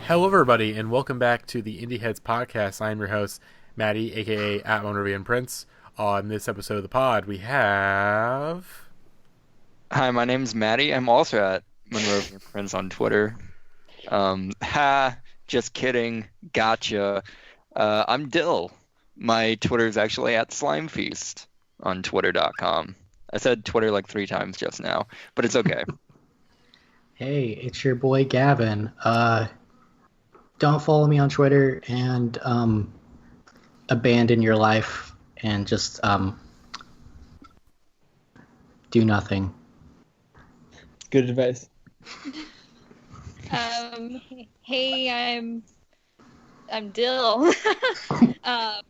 Hello, everybody, and welcome back to the Indieheads podcast. I'm your host, Matty, aka at Monrovian Prince. On this episode of the pod, we have. Hi, my name's Matty. I'm also at Monrovian Prince on Twitter. Just kidding. Gotcha. I'm Dill. My Twitter is actually at Slimefeast on Twitter.com. I said Twitter like 3 times just now, but it's okay. Hey, it's your boy Gavin. Don't follow me on Twitter and abandon your life and just do nothing. Good advice. Hey, I'm Dill.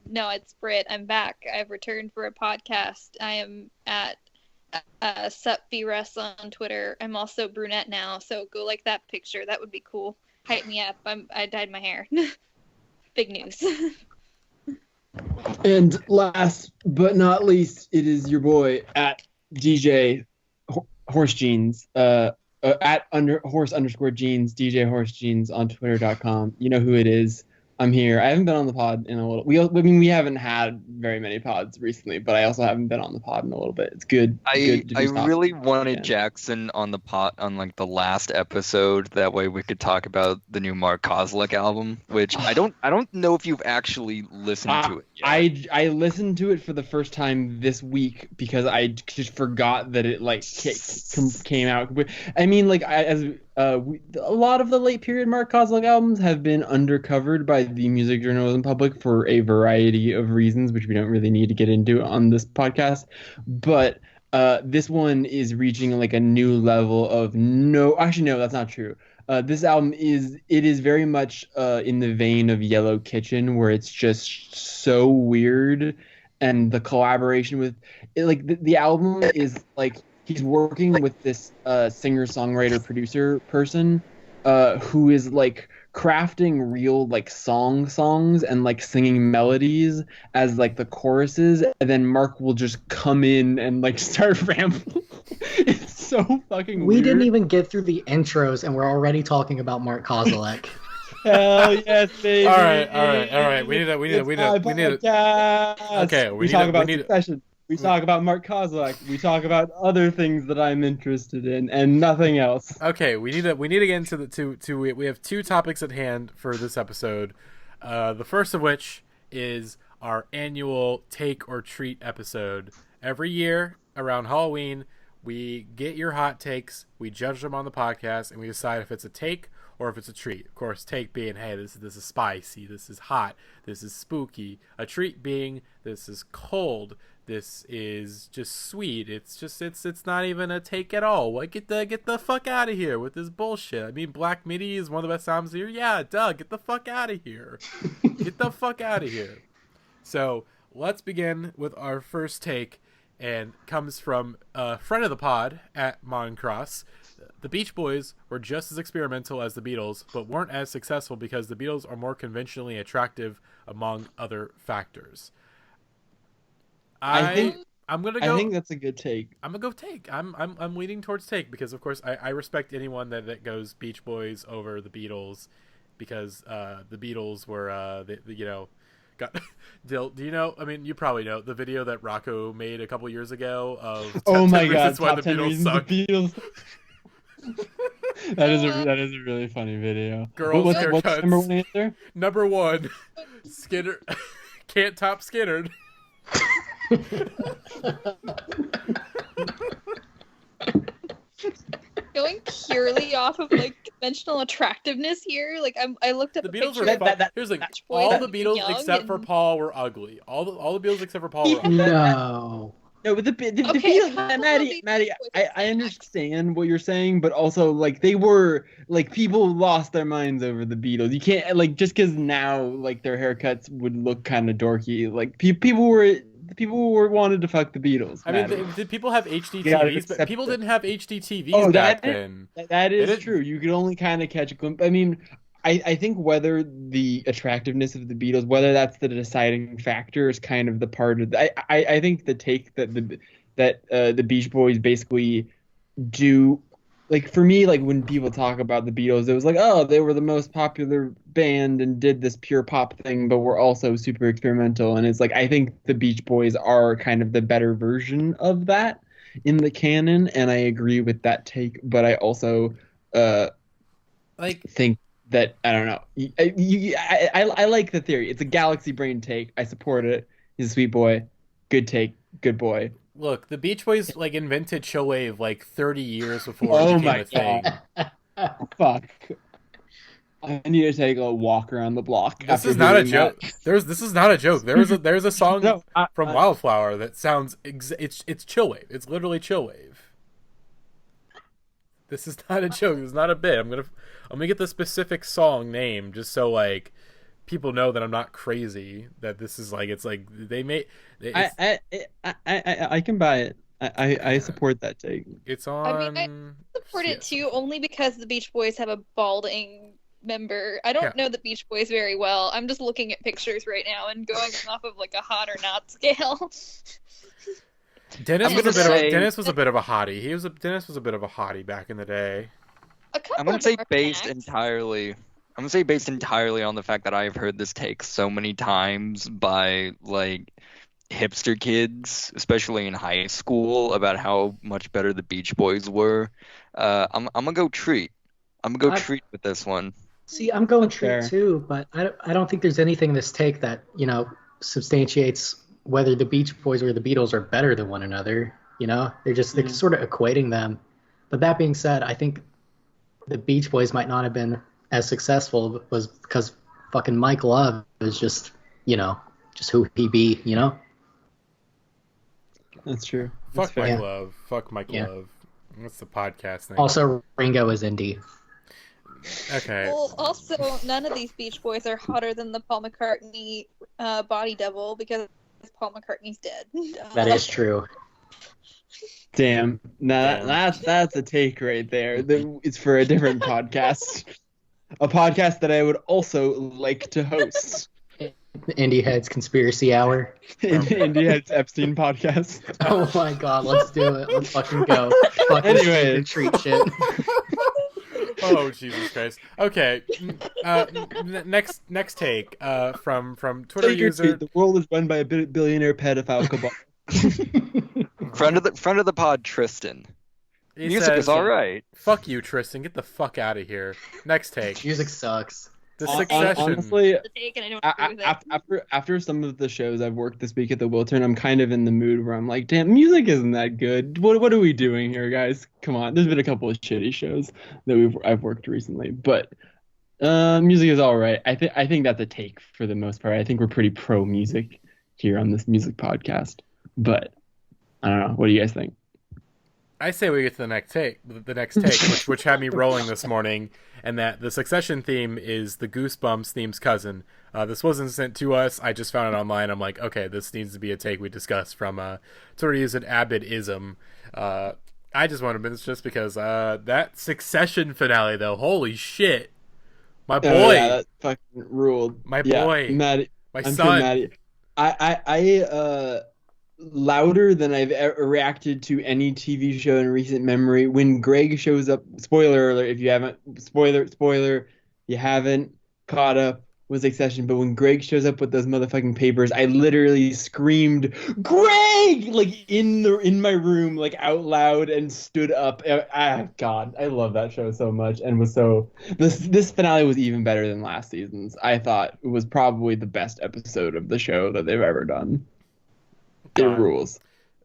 No, it's Britt. I'm back. I've returned for a podcast. I am at SupVRus on Twitter. I'm also brunette now, so go like that picture. That would be cool. Hype me up. I dyed my hair. Big news. And last but not least, it is your boy at DJ Horse Jeans. At horse_jeans, DJ Horse Jeans on Twitter.com. You know who it is. I'm here. I haven't been on the pod in a little. We haven't had very many pods recently, but I also haven't been on the pod in a little bit. It's good. I really wanted Jackson on the pod on like the last episode. That way we could talk about the new Mark Kozlik album, which I don't know if you've actually listened to it yet. I listened to it for the first time this week because I just forgot that it like came out. I mean, like a lot of the late period Mark Kozlik albums have been undercovered by the music journalism public for a variety of reasons, which we don't really need to get into on this podcast. But this one is reaching like a new level of no, that's not true. This album is very much in the vein of Yellow Kitchen, where it's just so weird, and the collaboration with it, like the album is like he's working with this singer-songwriter producer person who is like crafting real like songs and like singing melodies as like the choruses, and then Mark will just come in and like start rambling. It's so fucking We weird. didn't even get through the intros and we're already talking about Mark Kozilek. Hell yes, baby. All right. We need to. Okay, we talk about Succession. We talk about Mark Kozilek. We talk about other things that I'm interested in, and nothing else. Okay, we need to get into we have 2 topics at hand for this episode. The first of which is our annual Take or Treat episode. Every year around Halloween, we get your hot takes, we judge them on the podcast, and we decide if it's a take or if it's a treat. Of course, take being, hey, this is spicy, this is hot, this is spooky. A treat being, this is cold, this is just sweet. It's not even a take at all. What, get the fuck out of here with this bullshit. I mean, Black Midi is one of the best albums of the year. Yeah, duh, get the fuck out of here. Get the fuck out of here. So let's begin with our first take, and comes from a friend of the pod at Moncross. The Beach Boys were just as experimental as the Beatles, but weren't as successful because the Beatles are more conventionally attractive, among other factors. I think that's a good take. I'm gonna go take. I'm leaning towards take because, of course, I respect anyone that goes Beach Boys over the Beatles, because the Beatles were got. Dill, do you know? I mean, you probably know the video that Rocco made a couple years ago of oh my god, why top the 10 Beatles reasons suck. the Beatles. that is a really funny video. Girls what's haircuts. number 1 answer? Number 1, Skinner can't top Skinner. Going purely off of like conventional attractiveness here. Like I looked up The a Beatles picture. are here's like Beach Boys all the being Beatles young except for and- Paul were ugly. All the Beatles except for Paul were ugly. No. No, but the Okay, Beatles, how Matty, about the Beach Boys I are understand what you're saying, but also like they were like people lost their minds over the Beatles. You can't like just because now like their haircuts would look kind of dorky. Like people were wanted to fuck the Beatles. I mean, did people have HD You gotta TVs? But accept people it. didn't have HD TVs back then. That is It- true. You could only kind of catch a glimpse. I mean, I think whether the attractiveness of the Beatles, whether that's the deciding factor, is kind of the part of. I think the take that the Beach Boys basically do like for me, like when people talk about the Beatles, it was like, oh, they were the most popular band and did this pure pop thing, but were also super experimental. And it's like I think the Beach Boys are kind of the better version of that in the canon, and I agree with that take. But I also think that I don't know. I like the theory. It's a galaxy brain take. I support it. He's a sweet boy. Good take. Good boy. Look, the Beach Boys invented chillwave 30 years before it became a thing. Fuck. I need to take a walk around the block. This is not a joke. This is not a joke. There's a song from Wildflower that sounds it's chillwave. It's literally chillwave. This is not a joke. This is not a bit. I'm gonna get the specific song name just so people know that I'm not crazy. That this is they made. I can buy it. I support that take. It's on. I mean, I support it too, only because the Beach Boys have a balding member. I don't know the Beach Boys very well. I'm just looking at pictures right now and going off of a hot or not scale. Dennis was a bit of a hottie. Dennis was a bit of a hottie back in the day. I'm gonna say based entirely on the fact that I've heard this take so many times by hipster kids, especially in high school, about how much better the Beach Boys were. I'm gonna go treat. I'm gonna go treat with this one. See, I'm going treat too, but I don't think there's anything in this take that substantiates whether the Beach Boys or the Beatles are better than one another. They're sort of equating them. But that being said, I think the Beach Boys might not have been as successful was because fucking Mike Love is just who he be. That's true. Fuck Mike Love. Fuck Mike Love. What's the podcast name? Also, Ringo is indie. Okay. Well, also, none of these Beach Boys are hotter than the Paul McCartney body double because Paul McCartney's dead. That is true. Damn. Now that's a take right there. It's for a different podcast. A podcast that I would also like to host. Indieheads Conspiracy Hour. Indieheads Epstein podcast. Oh my god, let's do it. Let's fucking go. Anyway, treat shit. Oh Jesus Christ! Okay, next take from Twitter user. The world is run by a billionaire pedophile cabal. Friend of the pod, Tristan. Music is all right. Fuck you, Tristan. Get the fuck out of here. Next take. Music sucks. The Succession. Honestly, after some of the shows I've worked this week at the Wiltern, I'm kind of in the mood where I'm like, damn, music isn't that good. What are we doing here, guys? Come on. There's been a couple of shitty shows that I've worked recently, but music is all right. I think that's a take for the most part. I think we're pretty pro music here on this music podcast, but I don't know. What do you guys think? I say we get to the next take, which had me rolling this morning, and that the Succession theme is the Goosebumps theme's cousin. This wasn't sent to us. I just found it online. I'm like, okay, this needs to be a take we discuss from sort of use an Abbott-ism. I just want to mention just because that Succession finale, though, holy shit. My boy. Yeah, that fucking ruled. My boy. Matty. My son. Matty. I louder than I've ever reacted to any TV show in recent memory when Greg shows up. Spoiler alert! If you haven't, spoiler, you haven't caught up with Succession. But when Greg shows up with those motherfucking papers, I literally screamed, "Greg!" in my room, out loud, and stood up. God, I love that show so much, and was so. This finale was even better than last season's. I thought it was probably the best episode of the show that they've ever done. It rules.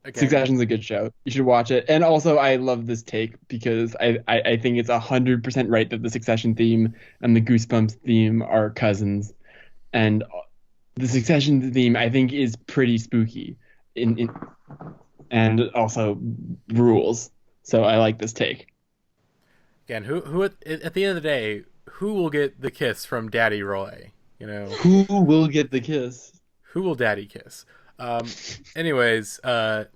Okay. Succession's a good show. You should watch it. And also, I love this take because I think it's 100% right that the Succession theme and the Goosebumps theme are cousins. And the Succession theme, I think, is pretty spooky. And also rules. So I like this take. Again, who at the end of the day, who will get the kiss from Daddy Roy? Who will get the kiss? Who will Daddy kiss? Anyways,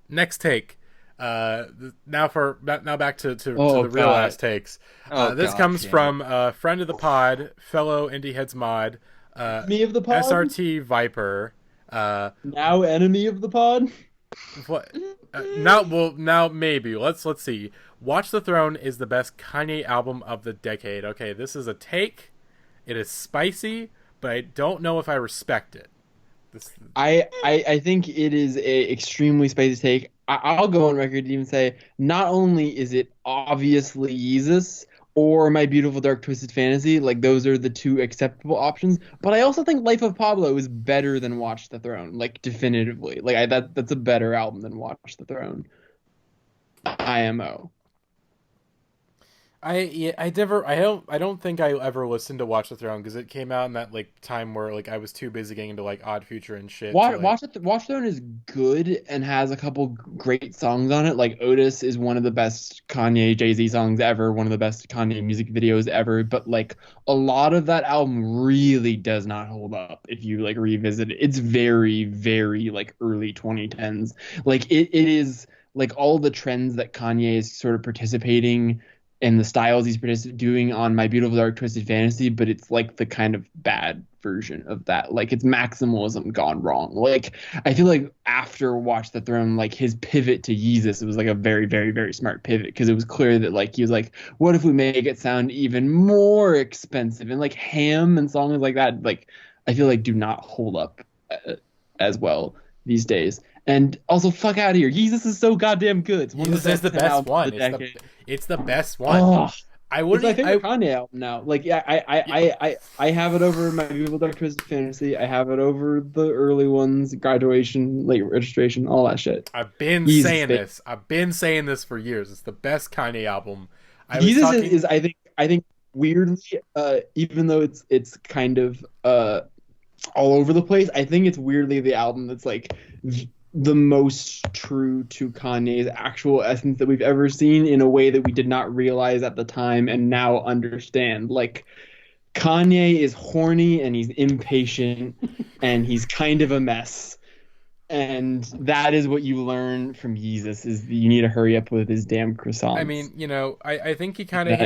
next take. Now back to the real ass takes. This comes from friend of the pod, fellow Indieheads mod, me of the pod, SRT Viper. Now enemy of the pod. What? Now maybe let's see. Watch the Throne is the best Kanye album of the decade. Okay, this is a take. It is spicy, but I don't know if I respect it. I think it is a extremely spicy take. I'll go on record to even say not only is it obviously Yeezus or My Beautiful Dark Twisted Fantasy, like those are the two acceptable options, but I also think Life of Pablo is better than Watch the Throne, like definitively. Like that's a better album than Watch the Throne. IMO. I don't think I ever listened to Watch the Throne because it came out in that like time where like I was too busy getting into like Odd Future and shit. Watch the Throne is good and has a couple great songs on it. Like Otis is one of the best Kanye Jay-Z songs ever, one of the best Kanye music videos ever. But like a lot of that album really does not hold up if you like revisit it. It's very, very like early 2010s. Like it is like all the trends that Kanye is sort of participating and the styles he's doing on My Beautiful Dark Twisted Fantasy, but it's like the kind of bad version of that. Like it's maximalism gone wrong. Like I feel like after Watch the Throne, like his pivot to Yeezus, it was like a very, very, very smart pivot because it was clear that like he was like, what if we make it sound even more expensive? And like Ham and songs like that, like I feel like do not hold up as well these days. And also, fuck out of here. Yeezus is so goddamn good. It's one of the best one. It's the best one. Oh, it's my favorite Kanye album now. Like, yeah, I have it over My Beautiful Dark Twisted Fantasy. I have it over the early ones, Graduation, Late Registration, all that shit. I've been saying this. I've been saying this for years. It's the best Kanye album. Yeezus is I think weirdly, even though it's kind of all over the place, I think it's weirdly the album that's like the most true to Kanye's actual essence that we've ever seen in a way that we did not realize at the time and now understand. Like Kanye is horny and he's impatient and he's kind of a mess. And that is what you learn from Yeezus is you need to hurry up with his damn croissants. I mean, I think he kind of,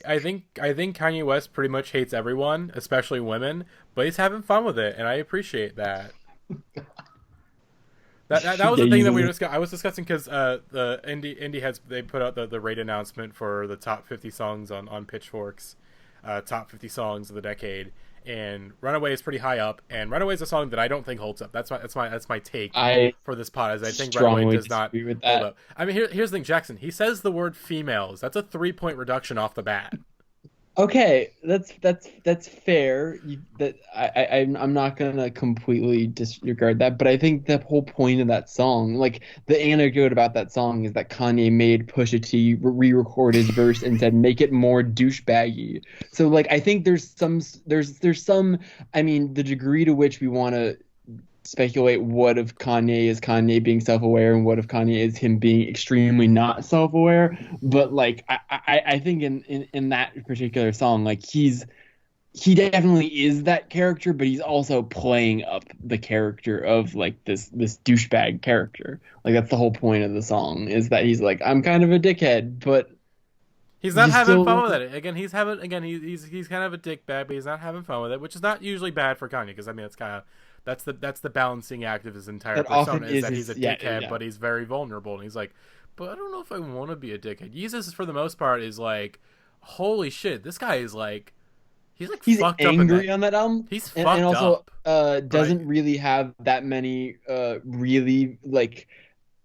I think Kanye West pretty much hates everyone, especially women, but he's having fun with it, and I appreciate that. That was the thing that we were I was discussing because the Indieheads, they put out the rate announcement for the top 50 songs on Pitchfork's top 50 songs of the decade, and Runaway is pretty high up, and Runaway is a song that I don't think holds up. That's my take for this pod. Is I think Runaway does not hold up. I mean, here's the thing, Jackson. He says the word females. That's a 3-point reduction off the bat. Okay, that's fair. I'm not gonna completely disregard that, but I think the whole point of that song, like the anecdote about that song, is that Kanye made Pusha T re-record his verse and said make it more douchebaggy. So like I think there's some. I mean, the degree to which we want to speculate what if Kanye is Kanye being self-aware and what if Kanye is him being extremely not self-aware, but like I think in that particular song, like he definitely is that character, but he's also playing up the character of like this douchebag character. Like that's the whole point of the song, is that he's like, I'm kind of a dickhead, but he's not having fun with it. He's kind of a dickbag, but he's not having fun with it, which is not usually bad for Kanye, because I mean that's the balancing act of his entire persona, is that he's a dickhead, but he's very vulnerable, and he's like, but I don't know if I want to be a dickhead. Yeezus, for the most part, is like, holy shit, this guy is like, he's fucked angry on that album. He's fucked up. And also doesn't really have that many really like.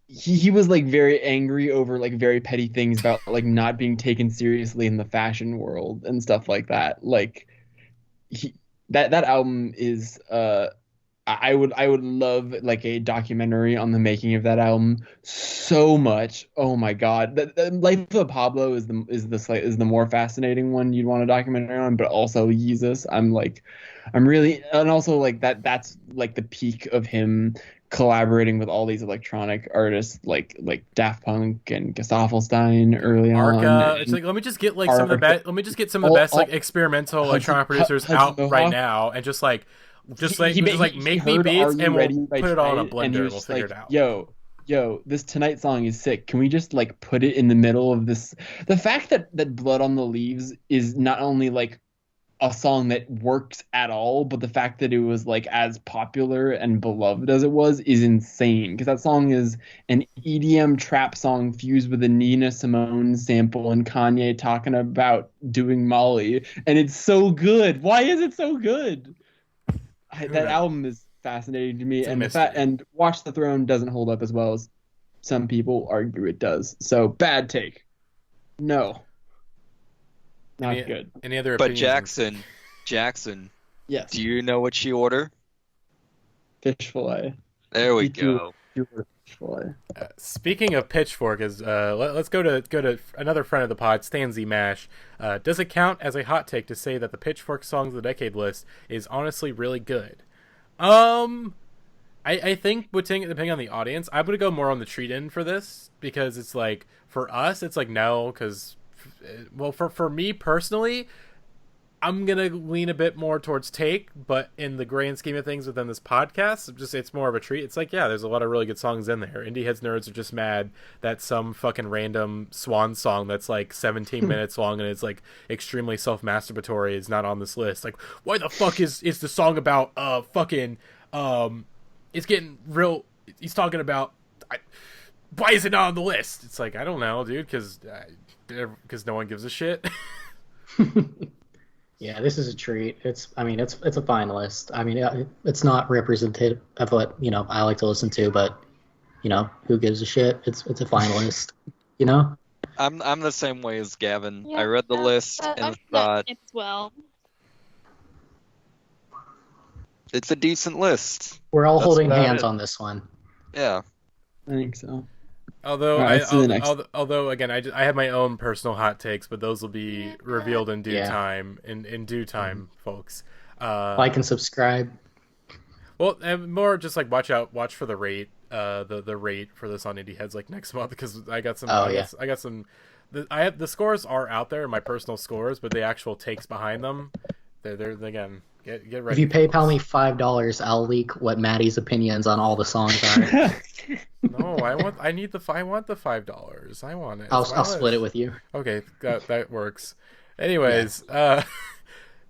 He was like very angry over like very petty things about like not being taken seriously in the fashion world and stuff like that. Like that album is I would love like a documentary on the making of that album so much. Oh my god, the Life of Pablo is the more fascinating one you'd want a documentary on, but also Yeezus. I'm really, and also like that's like the peak of him collaborating with all these electronic artists like Daft Punk and Gesaffelstein early on. It's like let me just get some of the best like experimental electronic producers out right now, and just make me beats and we'll put it all in a blender. We'll figure it out. Yo, this Tonight song is sick. Can we just like put it in the middle of this? The fact that Blood on the Leaves is not only like a song that works at all, but the fact that it was like as popular and beloved as it was is insane, because that song is an EDM trap song fused with a Nina Simone sample and Kanye talking about doing Molly, and it's so good. Why is it so good? That album is fascinating to me, and Watch the Throne doesn't hold up as well as some people argue it does. So bad take. No. Not good. Any other opinions? But Jackson. Yes. Do you know what she ordered? Fish fillet. There we go. Fish fillet. Speaking of Pitchfork, let's go to another friend of the pod, Stanzy Mash. Does it count as a hot take to say that the Pitchfork Songs of the Decade list is honestly really good? I think depending on the audience, I'm gonna go more on the treat end for this, because it's like, for us, it's like no, because. Well, for me personally, I'm gonna lean a bit more towards take, but in the grand scheme of things within this podcast, it's more of a treat. It's like, yeah, there's a lot of really good songs in there. Indieheads nerds are just mad that some fucking random Swan song that's like 17 minutes long and it's like extremely self-masturbatory is not on this list. Like, why the fuck is the song about it's getting real? He's talking about. Why is it not on the list? It's like, I don't know, dude, because no one gives a shit. Yeah, this is a treat. It's a fine list. I mean, it's not representative of what I like to listen to, but who gives a shit? It's a fine list. I'm the same way as Gavin. Yeah, I read the list and thought, as well. It's a decent list. We're all holding hands on this one. Yeah, I think so. Although, although again, I have my own personal hot takes, but those will be revealed in due time. In due time, folks. Like and subscribe. Well, more just like watch for the rate, the rate for this on Indieheads like next month, because I got some. I got some. The scores are out there, my personal scores, but the actual takes behind them, they're again. Get ready. If you PayPal me $5, I'll leak what Matty's opinions on all the songs are. No, I want the $5. I want it. I'll split it with you. Okay, that works. Anyways,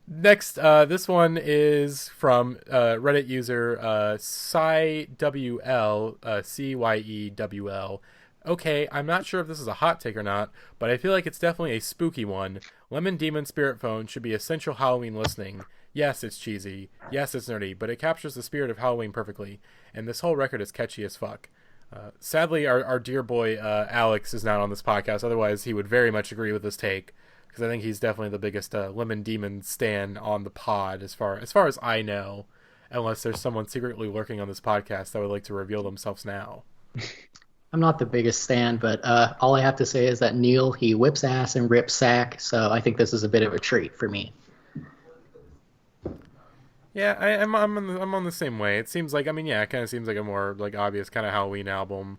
next, this one is from Reddit user CYEWL, CYEWL. Okay, I'm not sure if this is a hot take or not, but I feel like it's definitely a spooky one. Lemon Demon Spirit Phone should be essential Halloween listening. Yes, it's cheesy. Yes, it's nerdy, but it captures the spirit of Halloween perfectly, and this whole record is catchy as fuck. Sadly, our dear boy Alex is not on this podcast. Otherwise, he would very much agree with this take, because I think he's definitely the biggest Lemon Demon stan on the pod, as far as I know, unless there's someone secretly lurking on this podcast that would like to reveal themselves now. I'm not the biggest stan, but all I have to say is that Neil, he whips ass and rips sack, so I think this is a bit of a treat for me. Yeah, I'm on the same way. It seems like, it kind of seems like a more like obvious kind of Halloween album,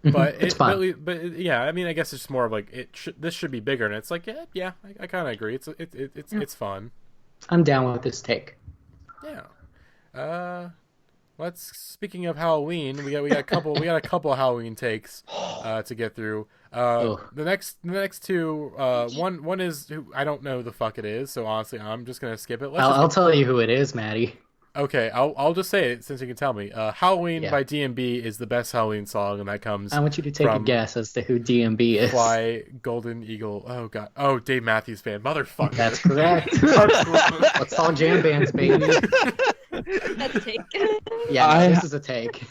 but it's fun. But yeah, I guess it's more of like this should be bigger, and it's like yeah, I kind of agree. It's fun. I'm down with this take. Yeah. Speaking of Halloween, we got a couple Halloween takes to get through. The next two, one is who I don't know who the fuck it is, so honestly I'm just gonna skip it. I'll tell you who it is, Matty. Okay, I'll just say it since you can tell me. Halloween by DMB is the best Halloween song, and that comes. I want you to take a guess as to who DMB is. Fly Golden Eagle. Oh god. Oh, Dave Matthews Band. Motherfucker. That's correct. Let's all jam bands, baby. That's a take. Yeah, this is a take.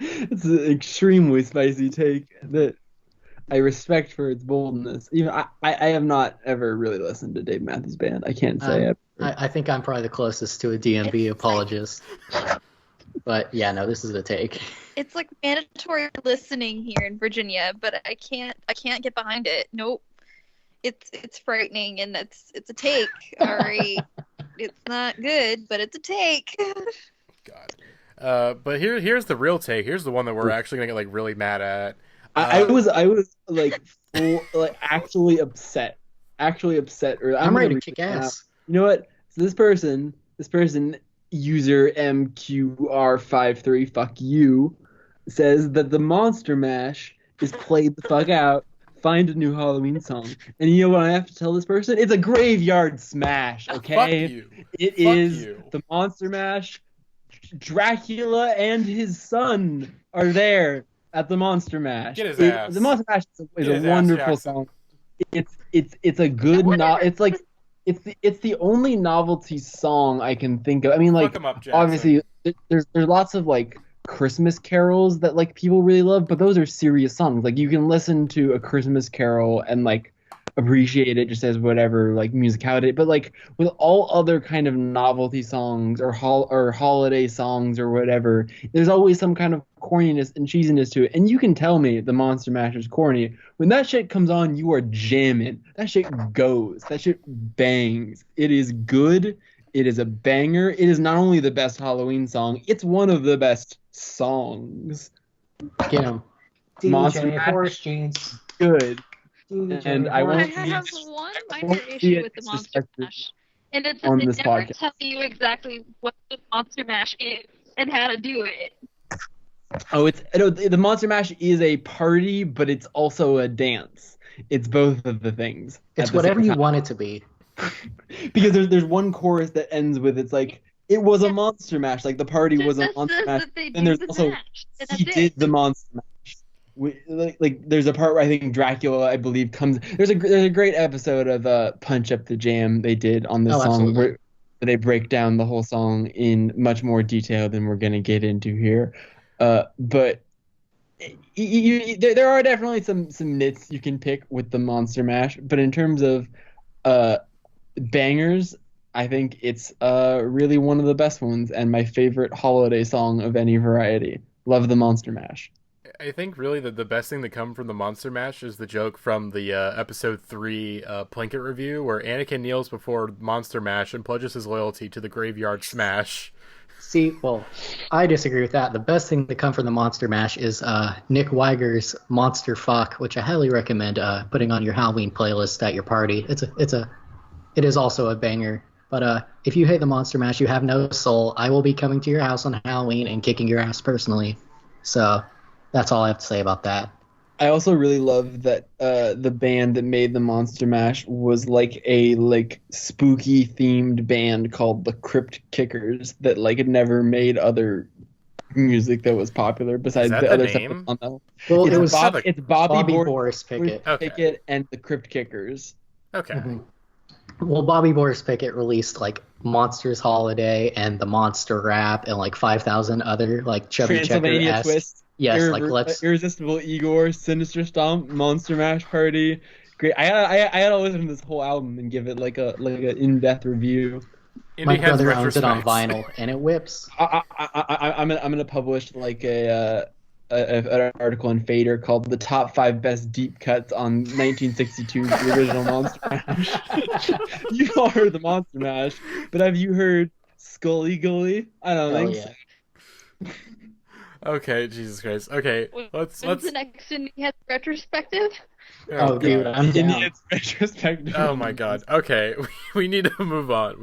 It's an extremely spicy take that I respect for its boldness. Even I have not ever really listened to Dave Matthews Band. I can't say I think I'm probably the closest to a DMB apologist. But yeah, no, this is a take. It's like mandatory listening here in Virginia, but I can't get behind it. Nope. It's frightening, and it's a take. All right. It's not good, but it's a take. God. But here's the real take. Here's the one that we're actually gonna get like really mad at. I was like actually upset. Or I'm ready to kick ass. You know what? So this person user MQR53 fuck you says that the Monster Mash is played the fuck out find a new Halloween song. And you know what I have to tell this person? It's a graveyard smash, okay? Fuck you. It Fuck is you. the Monster Mash. Dracula and his son are there at the Monster Mash. Get his ass. The Monster Mash is a wonderful song. It's a good it's like it's the only novelty song I can think of. I mean, like, obviously there's lots of like Christmas carols that like people really love, but those are serious songs. Like, you can listen to a Christmas carol and like appreciate it just as whatever like musicality, but like with all other kind of novelty songs or holiday songs or whatever, there's always some kind of corniness and cheesiness to it. And you can tell me the Monster Mash is corny when that shit comes on. You are jamming. That shit goes. That shit bangs. It is good. It is a banger. It is not only the best Halloween song, it's one of the best songs. Get him. Monster DJ Horse Jeans. Good. And I have one minor issue with the Monster Mash, and it's that they never tell you exactly what the Monster Mash is and how to do it. Oh, the Monster Mash is a party, but it's also a dance. It's both of the things. It's whatever you want it to be. Because there's one chorus that ends with, it's like, it was a Monster Mash, like the party was a Monster Mash, and there's also he did the Monster Mash. Like there's a part where I think Dracula, I believe, comes. There's a great episode of Punch Up the Jam they did on this song where they break down the whole song in much more detail than we're gonna get into here. But there are definitely some nits you can pick with the Monster Mash. But in terms of bangers, I think it's really one of the best ones and my favorite holiday song of any variety. Love the Monster Mash. I think really the best thing to come from the Monster Mash is the joke from the episode 3 Plinkett review where Anakin kneels before Monster Mash and pledges his loyalty to the Graveyard Smash. See, well, I disagree with that. The best thing to come from the Monster Mash is Nick Weiger's Monster Fuck, which I highly recommend putting on your Halloween playlist at your party. It is also a banger. But if you hate the Monster Mash, you have no soul. I will be coming to your house on Halloween and kicking your ass personally. So that's all I have to say about that. I also really love that the band that made the Monster Mash was like a spooky themed band called the Crypt Kickers that like had never made other music that was popular besides the other name? stuff on that. Well, it's Bobby Boris Pickett. Pickett and the Crypt Kickers. Okay. Mm-hmm. Well, Bobby Boris Pickett released like Monsters Holiday and the Monster Rap and like 5,000 other like Chubby Checker-esque. Twist. Yes, let's Irresistible Igor, Sinister Stomp, Monster Mash Party. Great. I gotta listen to this whole album and give it like a in-depth review. My brother owns it on vinyl and it whips. I'm gonna publish like an article in Fader called "The Top 5 Best Deep Cuts on 1962's the Original Monster Mash." You all heard the Monster Mash, but have you heard Scully Gully? I don't think so. Okay, Jesus Christ. Okay, let's. the next Indieheads retrospective? Oh, dude, I'm down. Indieheads retrospective. Oh my God. Okay, we need to move on.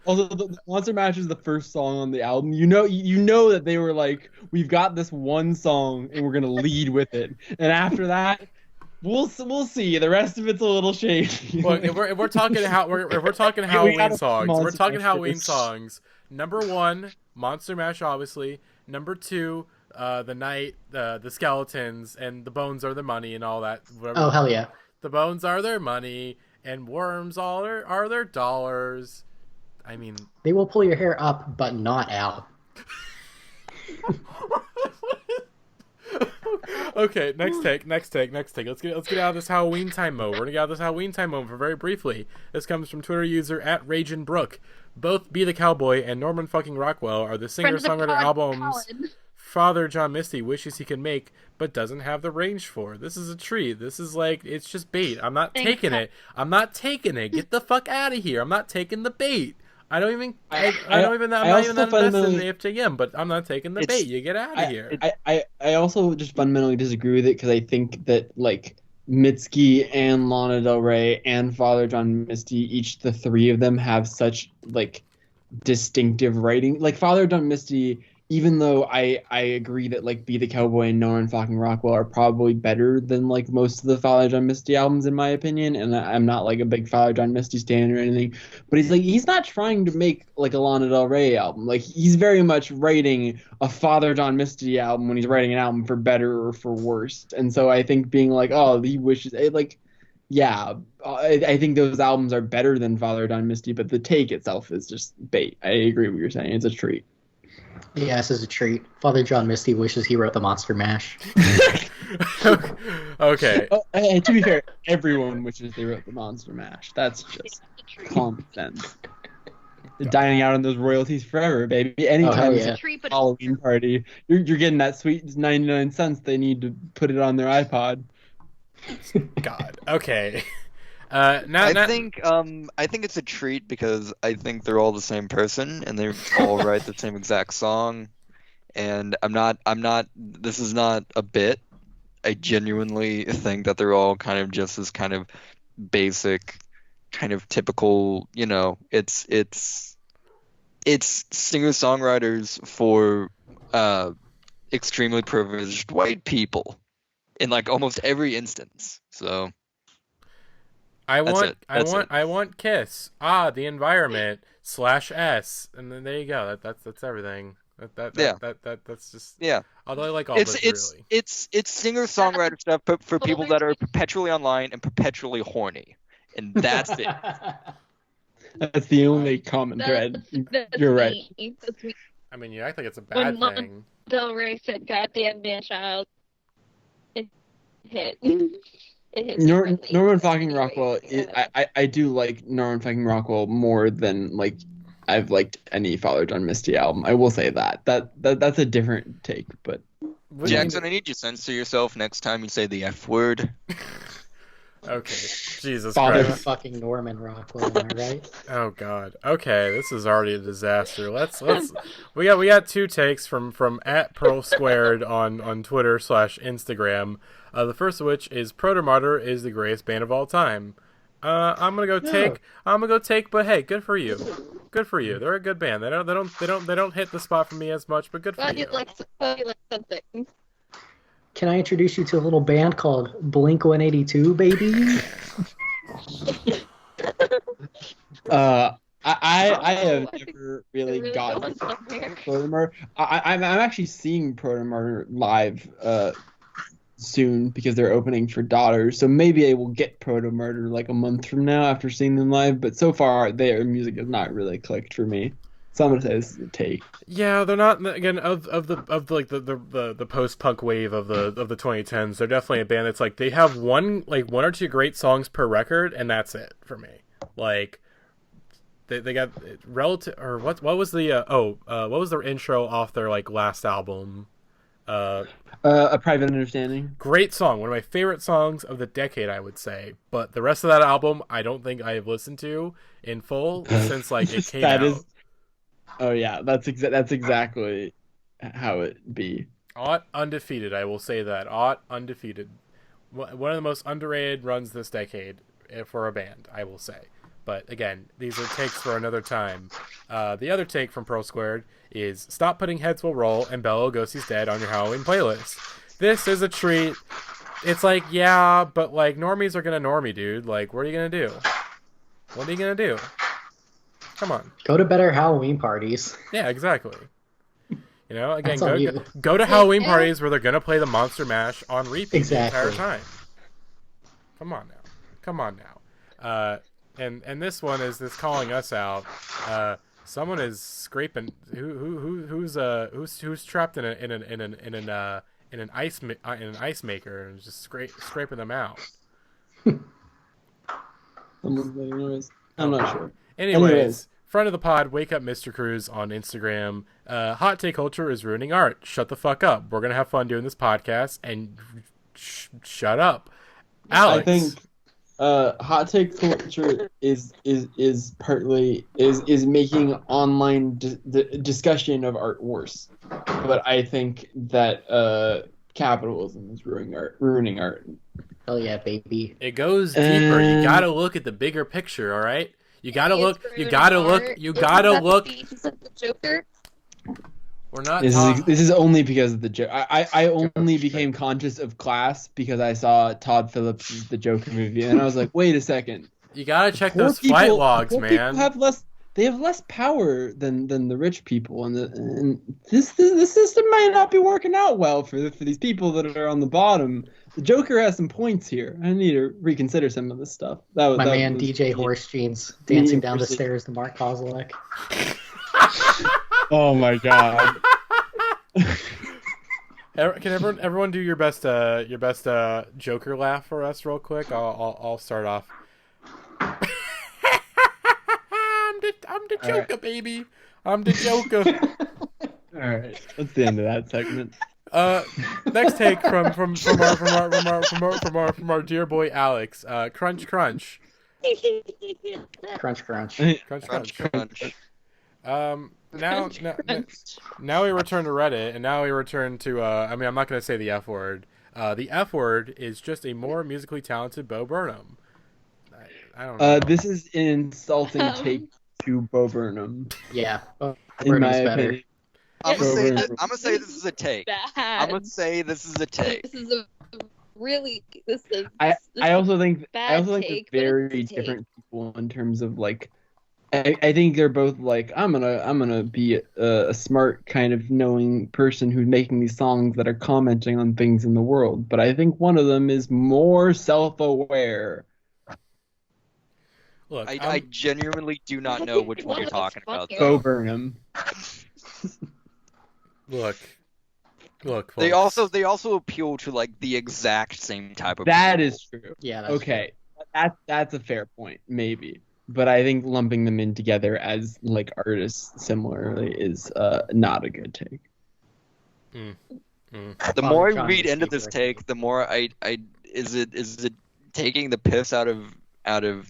Also, the Monster Mash is the first song on the album. You know that they were like, we've got this one song and we're gonna lead with it, and after that, we'll see. The rest of it's a little shady. Well, if we're talking Halloween songs, number 1, Monster Mash, obviously. Number 2, the night, the skeletons, and the bones are their money and all that. Whatever. Oh, hell yeah. The bones are their money, and worms are their dollars. I mean... They will pull your hair up, but not out. Okay, next take. Let's get out of this Halloween time mode. We're gonna get out of this Halloween time mode for very briefly. This comes from Twitter user @RaginBrook. Both Be the Cowboy and Norman fucking Rockwell are the singer-songwriter albums Father John Misty wishes he could make, but doesn't have the range for. This is a treat. This is like, it's just bait. I'm not taking it. Get the fuck out of here. I'm not taking the bait. I'm not even that invested in the FJM, but I'm not taking the bait. You get out of here. I also just fundamentally disagree with it because I think that like Mitski and Lana Del Rey and Father John Misty, each the three of them have such like distinctive writing. Like Father John Misty even though I agree that like Be the Cowboy and Norman fucking Rockwell are probably better than like most of the Father John Misty albums in my opinion, and I'm not like a big Father John Misty stan or anything, but he's not trying to make like a Lana Del Rey album. Like he's very much writing a Father John Misty album when he's writing an album for better or for worse. And so I think being like, oh, he wishes like, yeah, I think those albums are better than Father John Misty, but the take itself is just bait. I agree with what you're saying. It's a treat. Yeah, this is a treat. Father John Misty wishes he wrote the Monster Mash. Okay. And to be fair, everyone wishes they wrote the Monster Mash. That's just common sense. Dining out on those royalties forever, baby. Anytime it's a Halloween party, you're getting that sweet 99 cents they need to put it on their iPod. God. Okay. I think it's a treat because I think they're all the same person and they all write the same exact song, and I'm not. This is not a bit. I genuinely think that they're all kind of just as kind of basic, kind of typical. You know, it's singer-songwriters for extremely privileged white people in like almost every instance. So. I want Kiss. The environment /S, and then there you go. That's everything. That's just Although I like all this really. It's singer-songwriter stuff for people that are perpetually online and perpetually horny, and that's it. That's the only common thread. You're right. I mean, you act like it's a bad thing. Del Rey said, "Goddamn man, child." It hit. Norman fucking Rockwell. I do like Norman fucking Rockwell more than like I've liked any Father John Misty album. I will say that's a different take. But Jackson, I need you to censor yourself next time you say the F word. Okay, Jesus Father Christ. fucking Norman Rockwell, am I right? Oh God. Okay, this is already a disaster. Let's we got two takes from @PearlSquared on Twitter /Instagram. The first of which is Protomartyr is the greatest band of all time. I'm gonna go take, but hey, good for you. Good for you. They're a good band. They don't hit the spot for me as much, but good for you. You like something. Can I introduce you to a little band called Blink-182, baby? I have never really gotten Protomartyr. I'm actually seeing Protomartyr live soon because they're opening for Daughters, so maybe I will get Protomartyr like a month from now after seeing them live. But so far, their music has not really clicked for me. So I'm gonna say this is a take. Yeah, they're not again of the post punk wave of the 2010s. They're definitely a band that's like they have one or two great songs per record, and that's it for me. Like they got relative or what was the what was their intro off their like last album? A Private Understanding. Great song, one of my favorite songs of the decade, I would say. But the rest of that album, I don't think I have listened to in full since like it came out. Oh yeah, that's exactly how it be. Ought undefeated, I will say that. Ought undefeated. One of the most underrated runs this decade for a band, I will say. But again, these are takes for another time. The other take from Pearl Squared is stop putting Heads Will Roll and Bela Lugosi's Dead on your Halloween playlist. This is a treat. It's like, yeah, but like normies are gonna normie, dude. Like, what are you gonna do? What are you gonna do? Come on. Go to better Halloween parties. Yeah, exactly. You know, again, That's go to Halloween parties where they're gonna play the Monster Mash on repeat the entire Exactly. time. Come on now. And this one is calling us out. Someone is scraping. Who's trapped in an ice maker and just scraping them out. I'm not sure. Anyways, front of the pod, wake up, Mr. Cruz on Instagram. Hot take culture is ruining art. Shut the fuck up. We're gonna have fun doing this podcast and shut up, Alex. I think hot take culture is partly making online discussion of art worse. But I think that capitalism is ruining art. Hell yeah, baby. It goes deeper. You gotta look at the bigger picture. All right. You gotta look. The Joker. We're not. This is only because of the joke. I only became conscious of Class because I saw Todd Phillips' The Joker movie, and I was like, wait a second. You gotta check those flight logs, man. They have less power than the rich people, and this system might not be working out well for these people that are on the bottom. The Joker has some points here. I need to reconsider some of this stuff. My man DJ Horse Jeans dancing down the stairs to Mark Kozlek. Oh my god. Can everyone do your best Joker laugh for us real quick? I'll start off. I'm the Joker, right. Baby. I'm the Joker. All right, that's the end of that segment. Next take from our dear boy Alex. Crunch. Crunch. Now we return to Reddit, and now we return to. I'm not going to say the F word. The F word is just a more musically talented Bo Burnham. I don't know. This is an insulting take to Bo Burnham. Yeah, in my opinion. I'm gonna say this is a take. I'm gonna say this is a take. I also think they're very different people in terms of like. I think they're both like I'm gonna be a smart kind of knowing person who's making these songs that are commenting on things in the world, but I think one of them is more self-aware. Look, I genuinely do not know which one you're talking about. Bo Burnham. Look. Folks. They also appeal to like the exact same type of. That people. is true. Yeah. That's okay. True. That's a fair point, maybe. But I think lumping them in together as like artists similarly is not a good take. The more I read into this take, the more I is it taking the piss out of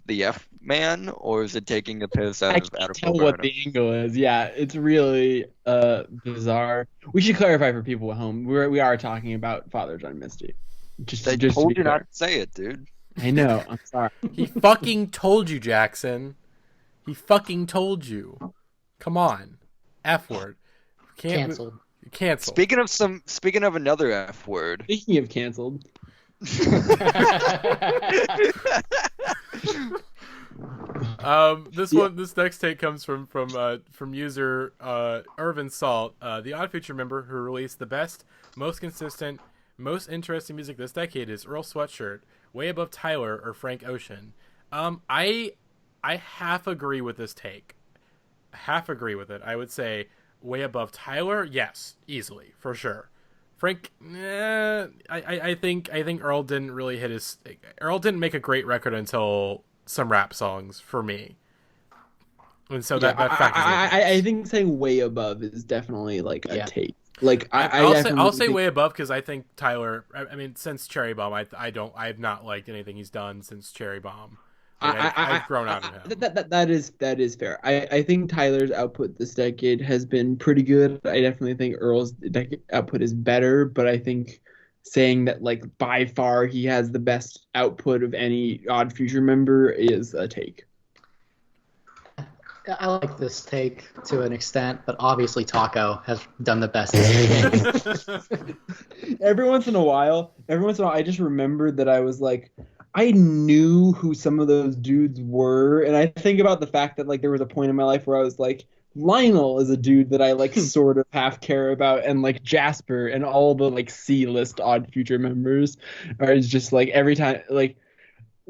the F man, or is it taking the piss out of? I can't tell what the angle is. Yeah, it's really bizarre. We should clarify for people at home. We are talking about Father John Misty. I told you not to say it, dude. I know. I'm sorry. He fucking told you, Jackson. He fucking told you. Come on, F word. Canceled. Speaking of another F word. Speaking of canceled. This next take comes from user Irvin Salt, the Odd Future member who released the best, most consistent, most interesting music this decade is Earl Sweatshirt, way above Tyler or Frank Ocean. I half agree with this take. Half agree with it. I would say way above Tyler, yes, easily, for sure. Frank, I think Earl didn't really hit his. Earl didn't make a great record until some rap songs for me, and so that factors. I think saying way above is definitely like a take. Like I'll say way above because I think Tyler. I mean, since Cherry Bomb, I've not liked anything he's done since Cherry Bomb. Like, I've grown out of him. That is fair. I think Tyler's output this decade has been pretty good. I definitely think Earl's output is better, but I think saying that like by far he has the best output of any Odd Future member is a take. I like this take to an extent, but obviously Taco has done the best. Every once in a while, I just remembered that I was like, I knew who some of those dudes were, and I think about the fact that like there was a point in my life where I was like, Lionel is a dude that I like sort of half care about, and like Jasper and all the like C-list Odd Future members are just like every time like.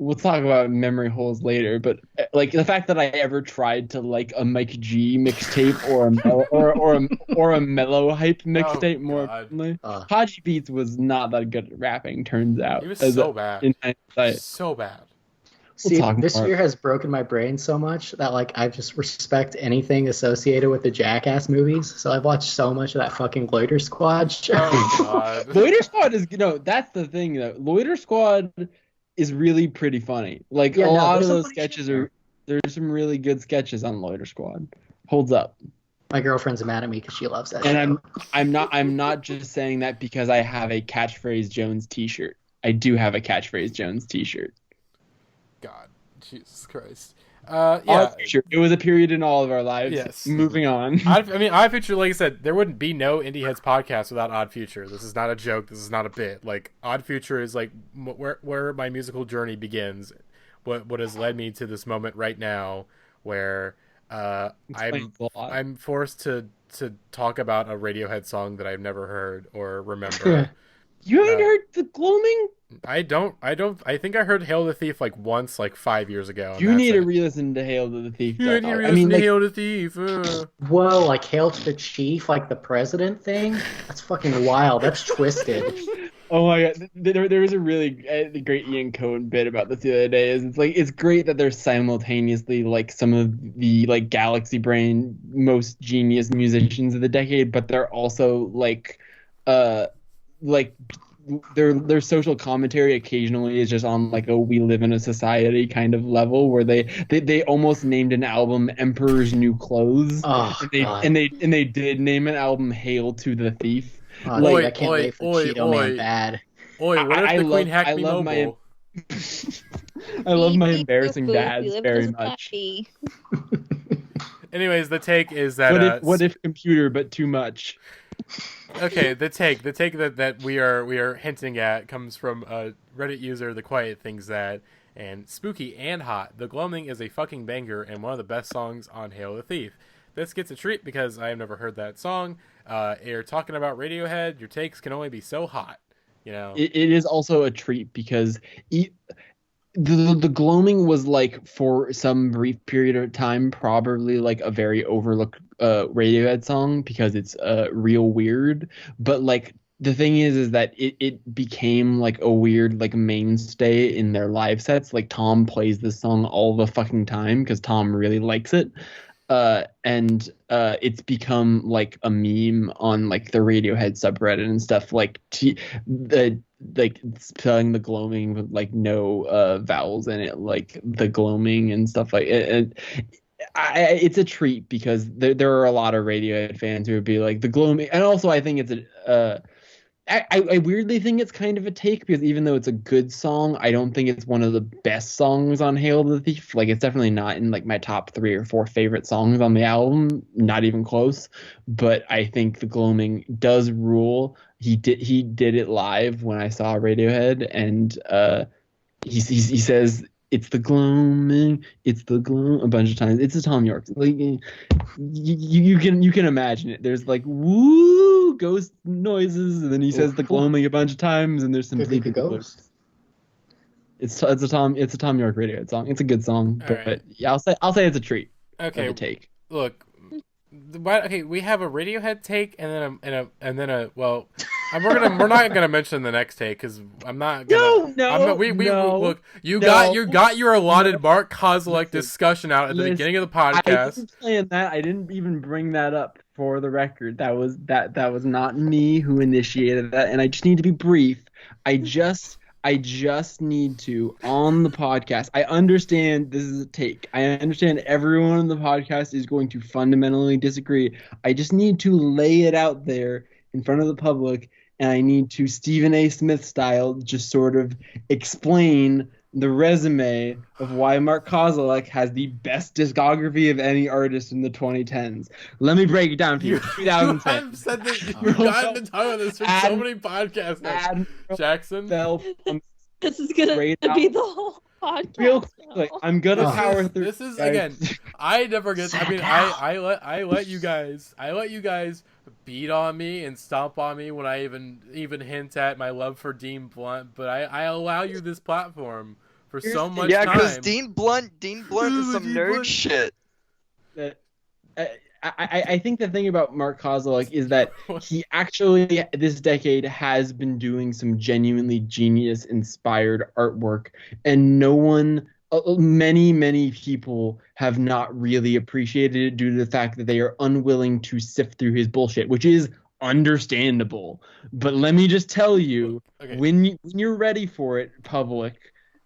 We'll talk about memory holes later, but like the fact that I ever tried to like a Mike G mixtape or a Mellow Hype mixtape more importantly, Haji Beats was not that good at rapping. Turns out he was so bad. So bad. See, this year has broken my brain so much that like I just respect anything associated with the Jackass movies. So I've watched so much of that fucking Loiter Squad show. Oh God. Loiter Squad is that's the thing though. Loiter Squad is really pretty funny. Like a lot of those sketches there's some really good sketches on Loiter Squad. Holds up. My girlfriend's mad at me because she loves that. And I'm not just saying that because I have a Catchphrase Jones t-shirt. I do have a Catchphrase Jones t-shirt. God, Jesus Christ. Yeah. Odd Future. It was a period in all of our lives. Yes. Moving on. Odd Future, like I said, there wouldn't be no Indieheads podcast without Odd Future. This is not a joke. This is not a bit. Like, Odd Future is like where my musical journey begins. What has led me to this moment right now, where I'm forced to talk about a Radiohead song that I've never heard or remember. You haven't heard The Gloaming? I don't. I think I heard Hail the Thief like once, like 5 years ago. You need to re-listen to Hail to the Thief. You need to re-listen to Hail the Thief. Whoa, like Hail to the Chief, like the president thing? That's fucking wild. That's twisted. Oh my god, there was a really great Ian Cohen bit about this the other day. It's great that they're simultaneously like some of the like Galaxy Brain most genius musicians of the decade, but they're also like their social commentary occasionally is just on like a we live in a society kind of level where they almost named an album Emperor's New Clothes. And they did name an album Hail to the Thief. I can't wait for Cheeto Man Bad. What if the Queen hacked me mobile? I love my embarrassing dads very much. Anyways, the take is that what if computer but too much? Okay, the take that we are hinting at comes from a Reddit user, The Quiet Things That, and spooky and hot. The Gloaming is a fucking banger and one of the best songs on Hail the Thief. This gets a treat because I have never heard that song. You're talking about Radiohead. Your takes can only be so hot, you know. It is also a treat because the Gloaming was like for some brief period of time probably like a very overlooked Radiohead song because it's real weird. But like the thing is that it became like a weird like mainstay in their live sets. Like Tom plays this song all the fucking time because Tom really likes it. And it's become like a meme on like the Radiohead subreddit and stuff, like spelling the Gloaming with like no vowels in it, like the Gloaming and stuff like it. It's a treat because there are a lot of Radiohead fans who would be like the Gloaming, and also I think it's I weirdly think it's kind of a take because even though it's a good song, I don't think it's one of the best songs on Hail to the Thief. Like it's definitely not in like my top 3 or 4 favorite songs on the album, not even close. But I think the Gloaming does rule. He did it live when I saw Radiohead, and he says it's the Gloaming, it's the gloom a bunch of times. It's a Tom York. Like you can imagine it. There's like woo ghost noises, and then he says the Gloaming a bunch of times, and there's some sleepy ghosts. It's a Tom York Radiohead song. It's a good song, but yeah, I'll say it's a treat. Okay, take. Look, okay, we have a Radiohead take, and then a well. We're not gonna mention the next take because I'm not gonna. No. Look, you got your allotted Mark Kozilek discussion out at the beginning of the podcast. I wasn't saying that. I didn't even bring that up for the record. That was not me who initiated that, and I just need to be brief. I just need to, on the podcast, I understand this is a take. I understand everyone on the podcast is going to fundamentally disagree. I just need to lay it out there in front of the public, and I need to Stephen A. Smith style just sort of explain the resume of why Mark Kozilek has the best discography of any artist in the 2010s. Let me break it down for you. 2010. I've said that you've gotten to talk about this for so many podcasts now. Jackson. This is going to be the whole podcast. Real quick, I'm going to power through. This is, again, I never get, I mean, I let you guys beat on me and stomp on me when I even hint at my love for Dean Blunt, but I allow you this platform for so much time. Yeah, because Dean Blunt is some nerd shit. I think the thing about Mark Kozilek is that he actually this decade has been doing some genuinely genius-inspired artwork, and many people have not really appreciated it due to the fact that they are unwilling to sift through his bullshit, which is understandable. But let me just tell you, when you're ready for it, public,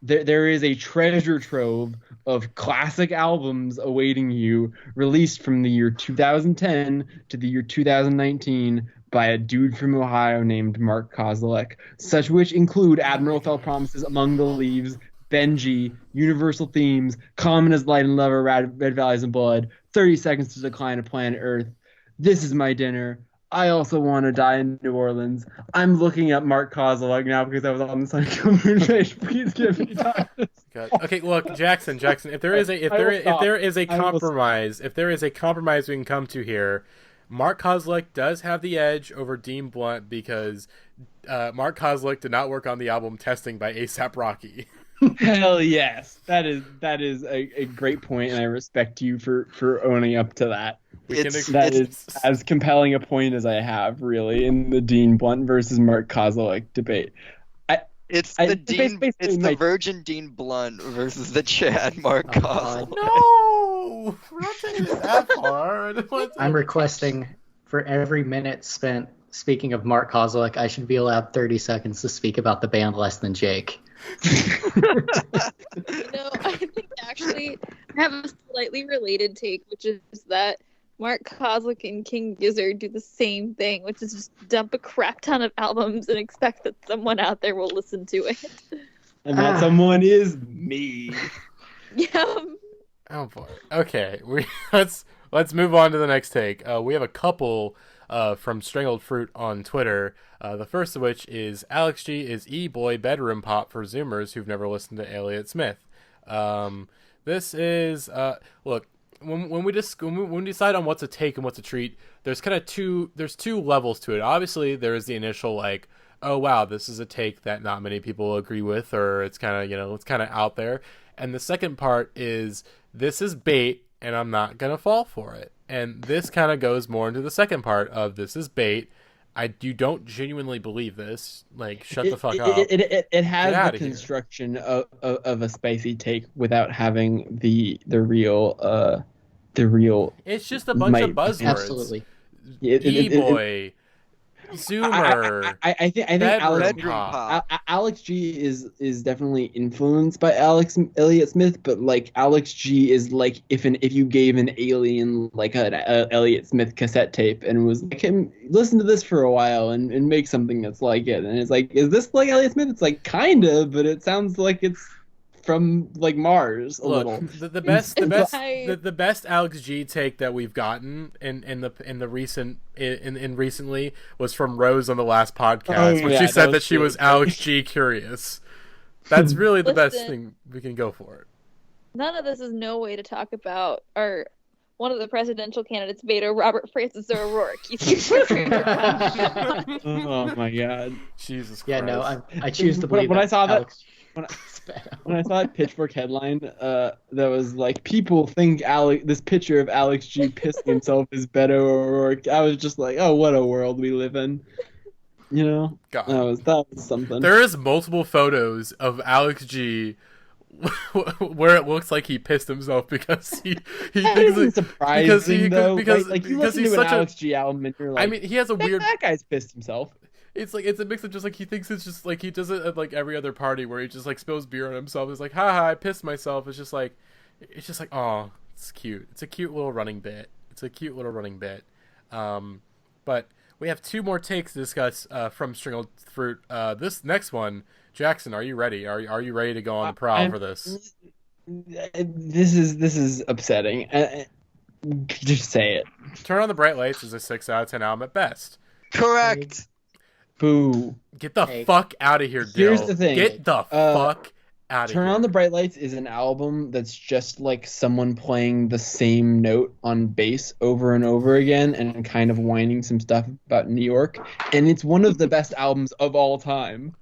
there is a treasure trove of classic albums awaiting you, released from the year 2010 to the year 2019 by a dude from Ohio named Mark Kozilek, such which include Admiral Fell Promises, Among the Leaves, Benji, Universal Themes, Common as Light and Love, Red Valleys and Blood, 30 Seconds to Decline of Planet Earth, This Is My Dinner, I Also Want to Die in New Orleans. I'm looking at Mark Kozlov now because I was on the Sunny Moon page. Please give me time. Okay, look, Jackson. If there is a compromise we can come to here, Mark Kozlick does have the edge over Dean Blunt because Mark Kozlick did not work on the album Testing by A$AP Rocky. Hell yes, that is a great point, and I respect you for owning up to that. That is as compelling a point as I have, really, in the Dean Blunt versus Mark Kozlick debate. It's the Virgin Dean Blunt versus the Chad Mark Kozlick. No, we're not taking it that far. I'm requesting for every minute spent speaking of Mark Kozlick, I should be allowed 30 seconds to speak about the band Less Than Jake. I think actually I have a slightly related take, which is that Mark Kozlick and King Gizzard do the same thing, which is just dump a crap ton of albums and expect that someone out there will listen to it. And that someone is me. Yeah. Oh boy. Okay, let's move on to the next take. We have a couple from Strangled Fruit on Twitter. The first of which is Alex G is E-Boy Bedroom Pop for Zoomers who've never listened to Elliott Smith. This is look, when we decide on what's a take and what's a treat, there's two levels to it. Obviously, there is the initial like, oh wow, this is a take that not many people agree with, or it's kind of out there. And the second part is this is bait, and I'm not gonna fall for it. And this kind of goes more into the second part of this is bait. You don't genuinely believe this. Like, shut the fuck up. It has the construction of a spicy take without having the real. It's just a bunch of buzzwords. Absolutely. E-boy, Zoomer. I think Alex G is definitely influenced by Elliott Smith, but like Alex G is like if you gave an alien like an Elliott Smith cassette tape and was like, hey, listen to this for a while and make something that's like it, and it's like, is this like Elliott Smith? It's like kind of, but it sounds like it's from like Mars a little. The best Alex G take that we've gotten in recently was from Rose on the last podcast, when she said that she was Alex G curious. That's really the best thing we can go for. None of this is no way to talk about one of the presidential candidates, Beto Robert Francis O'Rourke. Oh my God, Jesus Christ! Yeah, no, I choose to believe when that I saw that. Alex... When I saw that Pitchfork headline, that was like, people think this picture of Alex G pissing himself is Beto O'Rourke. I was just like, oh, what a world we live in. You know? God. That was something. There is multiple photos of Alex G where it looks like he pissed himself because he thinks surprising though. Because you listen to an Alex G album and you're like, I mean, he has a weird. That guy's pissed himself. It's a mix of just like he thinks it's just like he does it at like every other party where he just like spills beer on himself. It's like, haha, I pissed myself. It's just like, oh, it's cute. It's a cute little running bit. But we have two more takes to discuss from Strangled Fruit. This next one, Jackson, are you ready? Are you ready to go on the prowl for this? This is upsetting. Just say it. Turn on the Bright Lights is a 6 out of 10 album at best. Correct. Boo. Get the fuck out of here, Dill. Here's the thing. Get the fuck out of here. Turn on the Bright Lights is an album that's just like someone playing the same note on bass over and over again and kind of whining some stuff about New York. And it's one of the best albums of all time.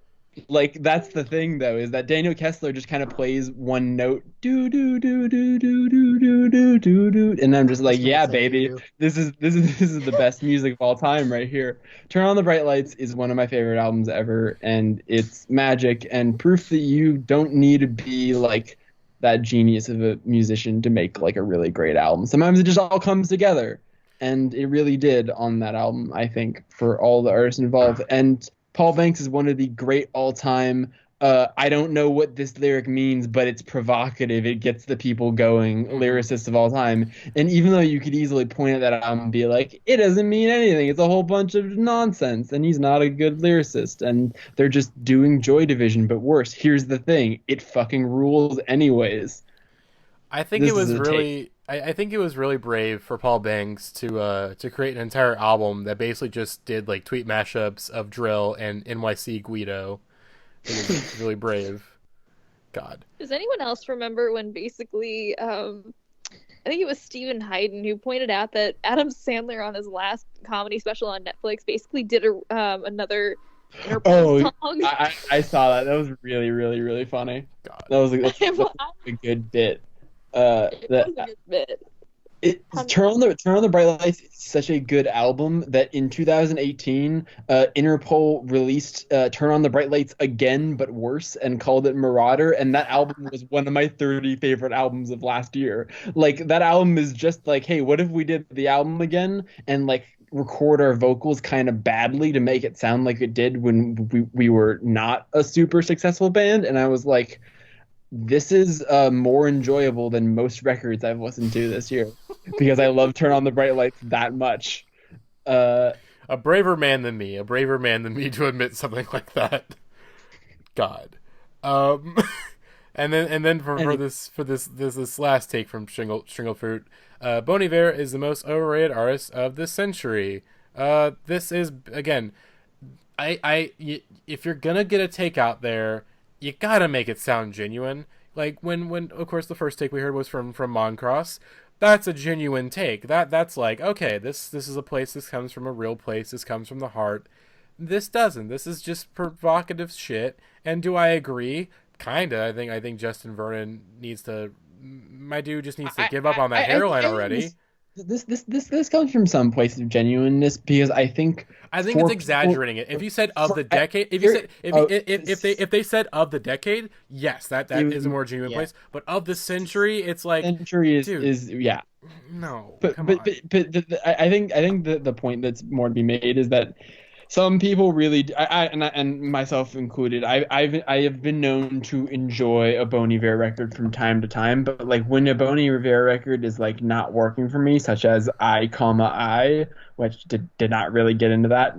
Like, that's the thing, though, is that Daniel Kessler just kind of plays one note, do do do do do do do do do do, and I'm just like, yeah, baby, this is the best music of all time right here. Turn on the Bright Lights is one of my favorite albums ever, and it's magic and proof that you don't need to be like that genius of a musician to make like a really great album. Sometimes it just all comes together, and it really did on that album, I think, for all the artists involved. And Paul Banks is one of the great all-time I don't know what this lyric means, but it's provocative. It gets the people going, lyricist of all time. And even though you could easily point at that album and be like, it doesn't mean anything. It's a whole bunch of nonsense. And he's not a good lyricist. And they're just doing Joy Division, but worse. Here's the thing. It fucking rules anyways. I think it was really... I think it was really brave for Paul Banks to create an entire album that basically just did like tweet mashups of Drill and NYC Guido. It was really brave. God. Does anyone else remember when basically, I think it was Stephen Hayden who pointed out that Adam Sandler on his last comedy special on Netflix basically did another Interpol song? I saw that. That was really, really, really funny. God. That was a good bit. It was a good bit. Turn on the Bright Lights is such a good album that in 2018, Interpol released Turn on the Bright Lights again, but worse, and called it Marauder. And that album was one of my 30 favorite albums of last year. Like, that album is just like, hey, what if we did the album again and like record our vocals kind of badly to make it sound like it did when we were not a super successful band? And I was like, this is more enjoyable than most records I've listened to this year because I love Turn on the Bright Lights that much. A braver man than me to admit something like that. God. And then for this last take from Stringlefruit, Bon Iver is the most overrated artist of this century. This is, again, if you're gonna get a take out there, you gotta make it sound genuine. Like when of course the first take we heard was from Moncross. That's a genuine take. That's like, okay, this is a place, this comes from a real place, this comes from the heart. This doesn't. This is just provocative shit. And do I agree? Kinda. I think Justin Vernon needs to, my dude just needs to give up on that hairline already. This comes from some place of genuineness because I think it's exaggerating it. If you said of the decade, if they said of the decade, yes, that is a more genuine place. But of the century, it's like century is yeah. No, but I think the point that's more to be made is that some people really, and myself included, I have been known to enjoy a Bon Iver record from time to time, but like when a Bon Iver record is like not working for me, such as I, which did not really get into that,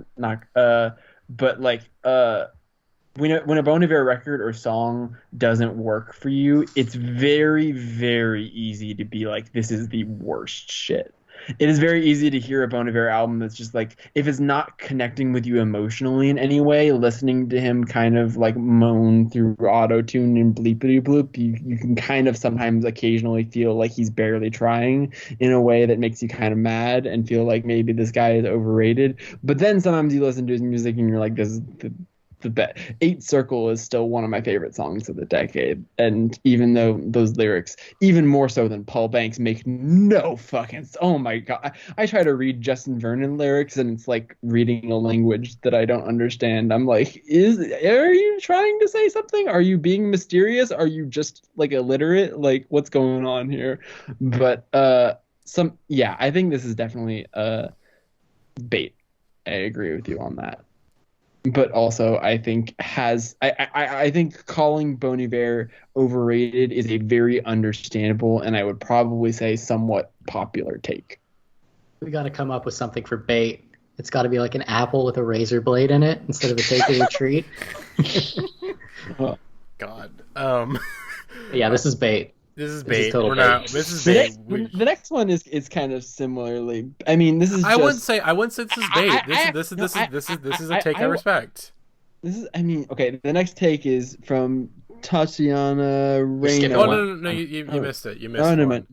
but like when a Bon Iver record or song doesn't work for you, it's very, very easy to be like, this is the worst shit. It is very easy to hear a Bon Iver album that's just like, if it's not connecting with you emotionally in any way, listening to him kind of like moan through auto-tune and bleepity bloop, you can kind of sometimes occasionally feel like he's barely trying in a way that makes you kind of mad and feel like maybe this guy is overrated. But then sometimes you listen to his music and you're like, this is the bet. Eight Circle is still one of my favorite songs of the decade, and even though those lyrics, even more so than Paul Banks, make no fucking, oh my god, I try to read Justin Vernon lyrics and it's like reading a language that I don't understand. I'm like, are you trying to say something? Are you being mysterious? Are you just like illiterate? Like, what's going on here? But I think this is definitely bait. I agree with you on that. But also, I think I think calling Bon Iver overrated is a very understandable and I would probably say somewhat popular take. We got to come up with something for bait. It's got to be like an apple with a razor blade in it instead of a take or retreat. Oh, God. Yeah, this is bait. This is bait. This is bait. The next one is kind of similarly. I mean, this is. I wouldn't say this is bait. This is a take I respect. This is. I mean, okay. The next take is from Tatiana Reyna. Oh no! You missed it. You missed. Oh no!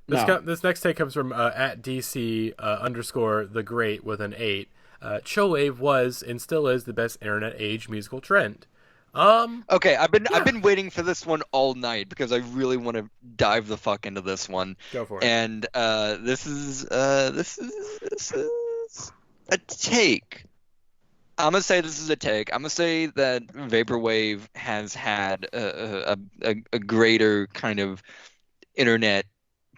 This next take comes from at DC _ the Great with an 8. Chillwave was and still is the best internet age musical trend. Okay, I've been waiting for this one all night because I really want to dive the fuck into this one. Go for it. And this is a take. I'm gonna say this is a take. I'm gonna say that Vaporwave has had a greater kind of internet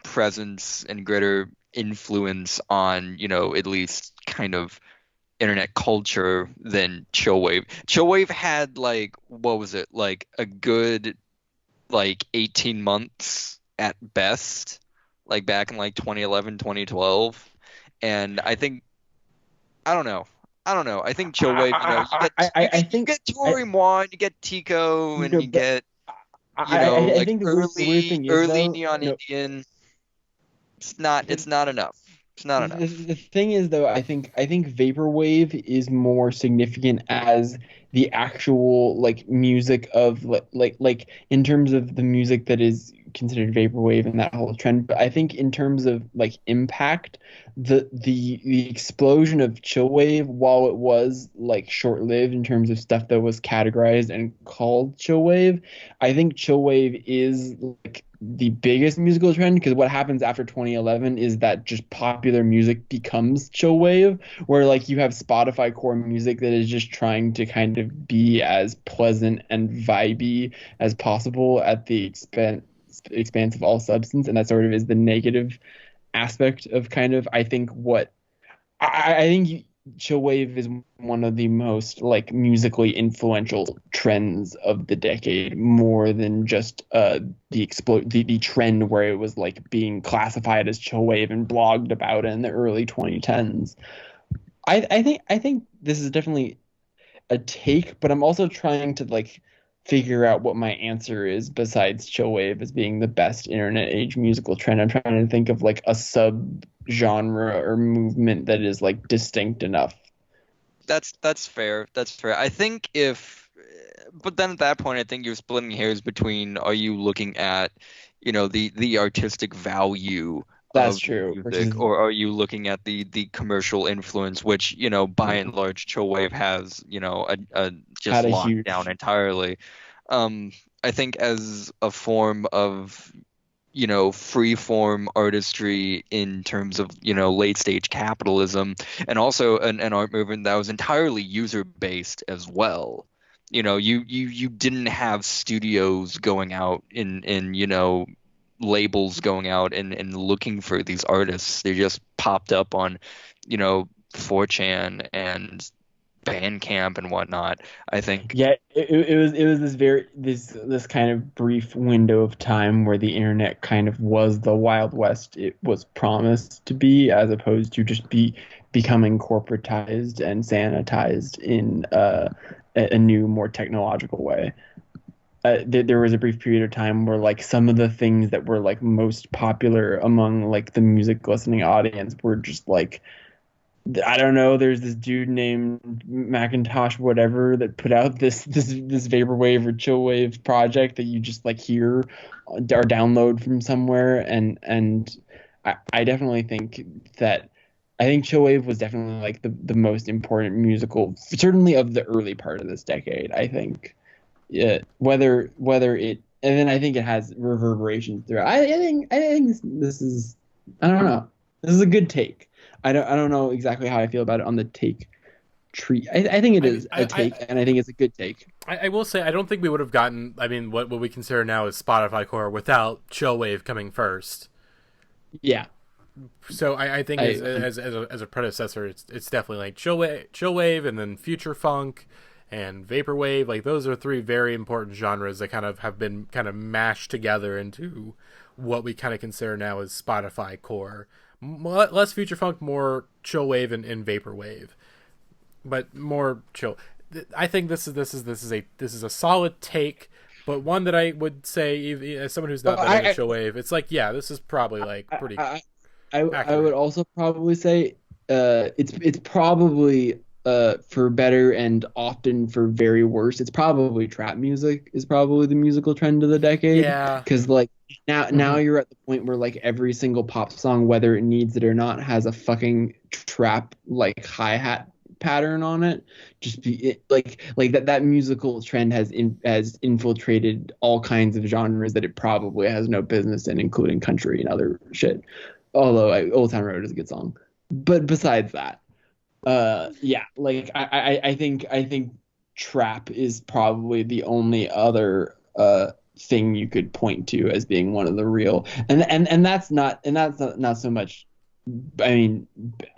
presence and greater influence on, at least kind of internet culture than chillwave. Chillwave had like, what was it, like a good like 18 months at best, like back in like 2011, 2012. And I think, I don't know. I think chillwave, you get Tory Moore, you get Tico, and you get, I think the weird thing is, early though, Neon Indian. It's not enough. It's not enough. The thing is, though, I think vaporwave is more significant as the actual like music of like in terms of the music that is considered vaporwave and that whole trend. But I think in terms of like impact, the explosion of chillwave, while it was like short-lived in terms of stuff that was categorized and called chillwave, I think chillwave is like the biggest musical trend, because what happens after 2011 is that just popular music becomes chillwave, where like you have Spotify core music that is just trying to kind of be as pleasant and vibey as possible at the expense of all substance, and that sort of is the negative aspect of kind of, I think, what I think chillwave is one of the most like musically influential trends of the decade, more than just the trend where it was like being classified as chillwave and blogged about in the early 2010s. I think this is definitely a take, but I'm also trying to like figure out what my answer is besides chillwave as being the best internet age musical trend. I'm trying to think of like a sub genre or movement that is like distinct enough. That's fair. That's fair. I think but then at that point, I think you're splitting hairs between, are you looking at, the artistic value That's of true. music, or are you looking at the commercial influence, which, by and large, chillwave has, just locked down entirely. I think as a form of, free form artistry in terms of, late stage capitalism, and also an art movement that was entirely user based as well. You didn't have studios going out in labels going out and looking for these artists. They just popped up on 4chan and Bandcamp and whatnot. I think it was this kind of brief window of time where the internet kind of was the Wild West it was promised to be, as opposed to just becoming corporatized and sanitized in a new, more technological way. There was a brief period of time where like some of the things that were like most popular among like the music listening audience were just like, I don't know, there's this dude named Macintosh whatever that put out this vaporwave or chillwave project that you just like hear or download from somewhere, and I definitely think that I think chillwave was definitely like the most important musical, certainly of the early part of this decade. I think, whether it, and then I think it has reverberations throughout. I think this is, I don't know, this is a good take. I don't know exactly how I feel about it on the take tree. I think it is a take, and I think it's a good take. I will say I don't think we would have gotten, I mean, what we consider now is Spotify core without chillwave coming first. Yeah. So I think as a predecessor, it's definitely like chillwave, and then future funk and vaporwave. Like those are three very important genres that kind of have been kind of mashed together into what we kind of consider now as Spotify core. Less future funk, more chillwave and vaporwave, but more chill. I think this is a solid take, but one that I would say, as someone who's not that into chillwave, it's like, yeah, this is probably like pretty. I would also probably say it's probably for better and often for very worse. It's probably trap music is probably the musical trend of the decade. Yeah, because like now you're at the point where like every single pop song, whether it needs it or not, has a fucking trap like hi-hat pattern on it. Just like that musical trend has infiltrated all kinds of genres that it probably has no business in, including country and other shit. Although Old Town Road is a good song, but besides that, yeah, like I think trap is probably the only other thing you could point to as being one of the real, and that's not so much I mean,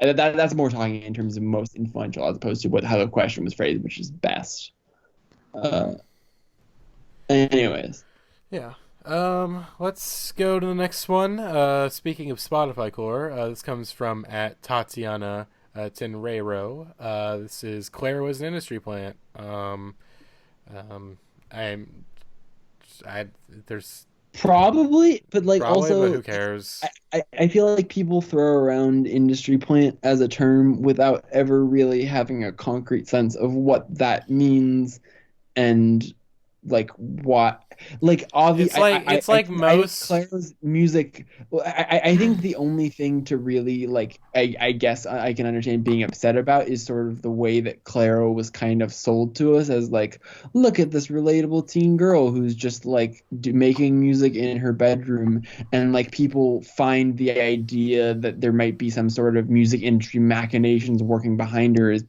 that's more talking in terms of most influential as opposed to how the question was phrased, which is best. Anyways. Yeah. Let's go to the next one. Speaking of Spotify core, this comes from at Tatiana Tenreiro. This is Claro as an industry plant. There's probably, but like probably, also, but who cares? I feel like people throw around industry plant as a term without ever really having a concrete sense of what that means and like what. Like obviously, it's like most Claro's music. I think the only thing to really like, I guess I can understand being upset about is sort of the way that Claro was kind of sold to us as like, look at this relatable teen girl who's just like making music in her bedroom, and like people find the idea that there might be some sort of music industry machinations working behind her is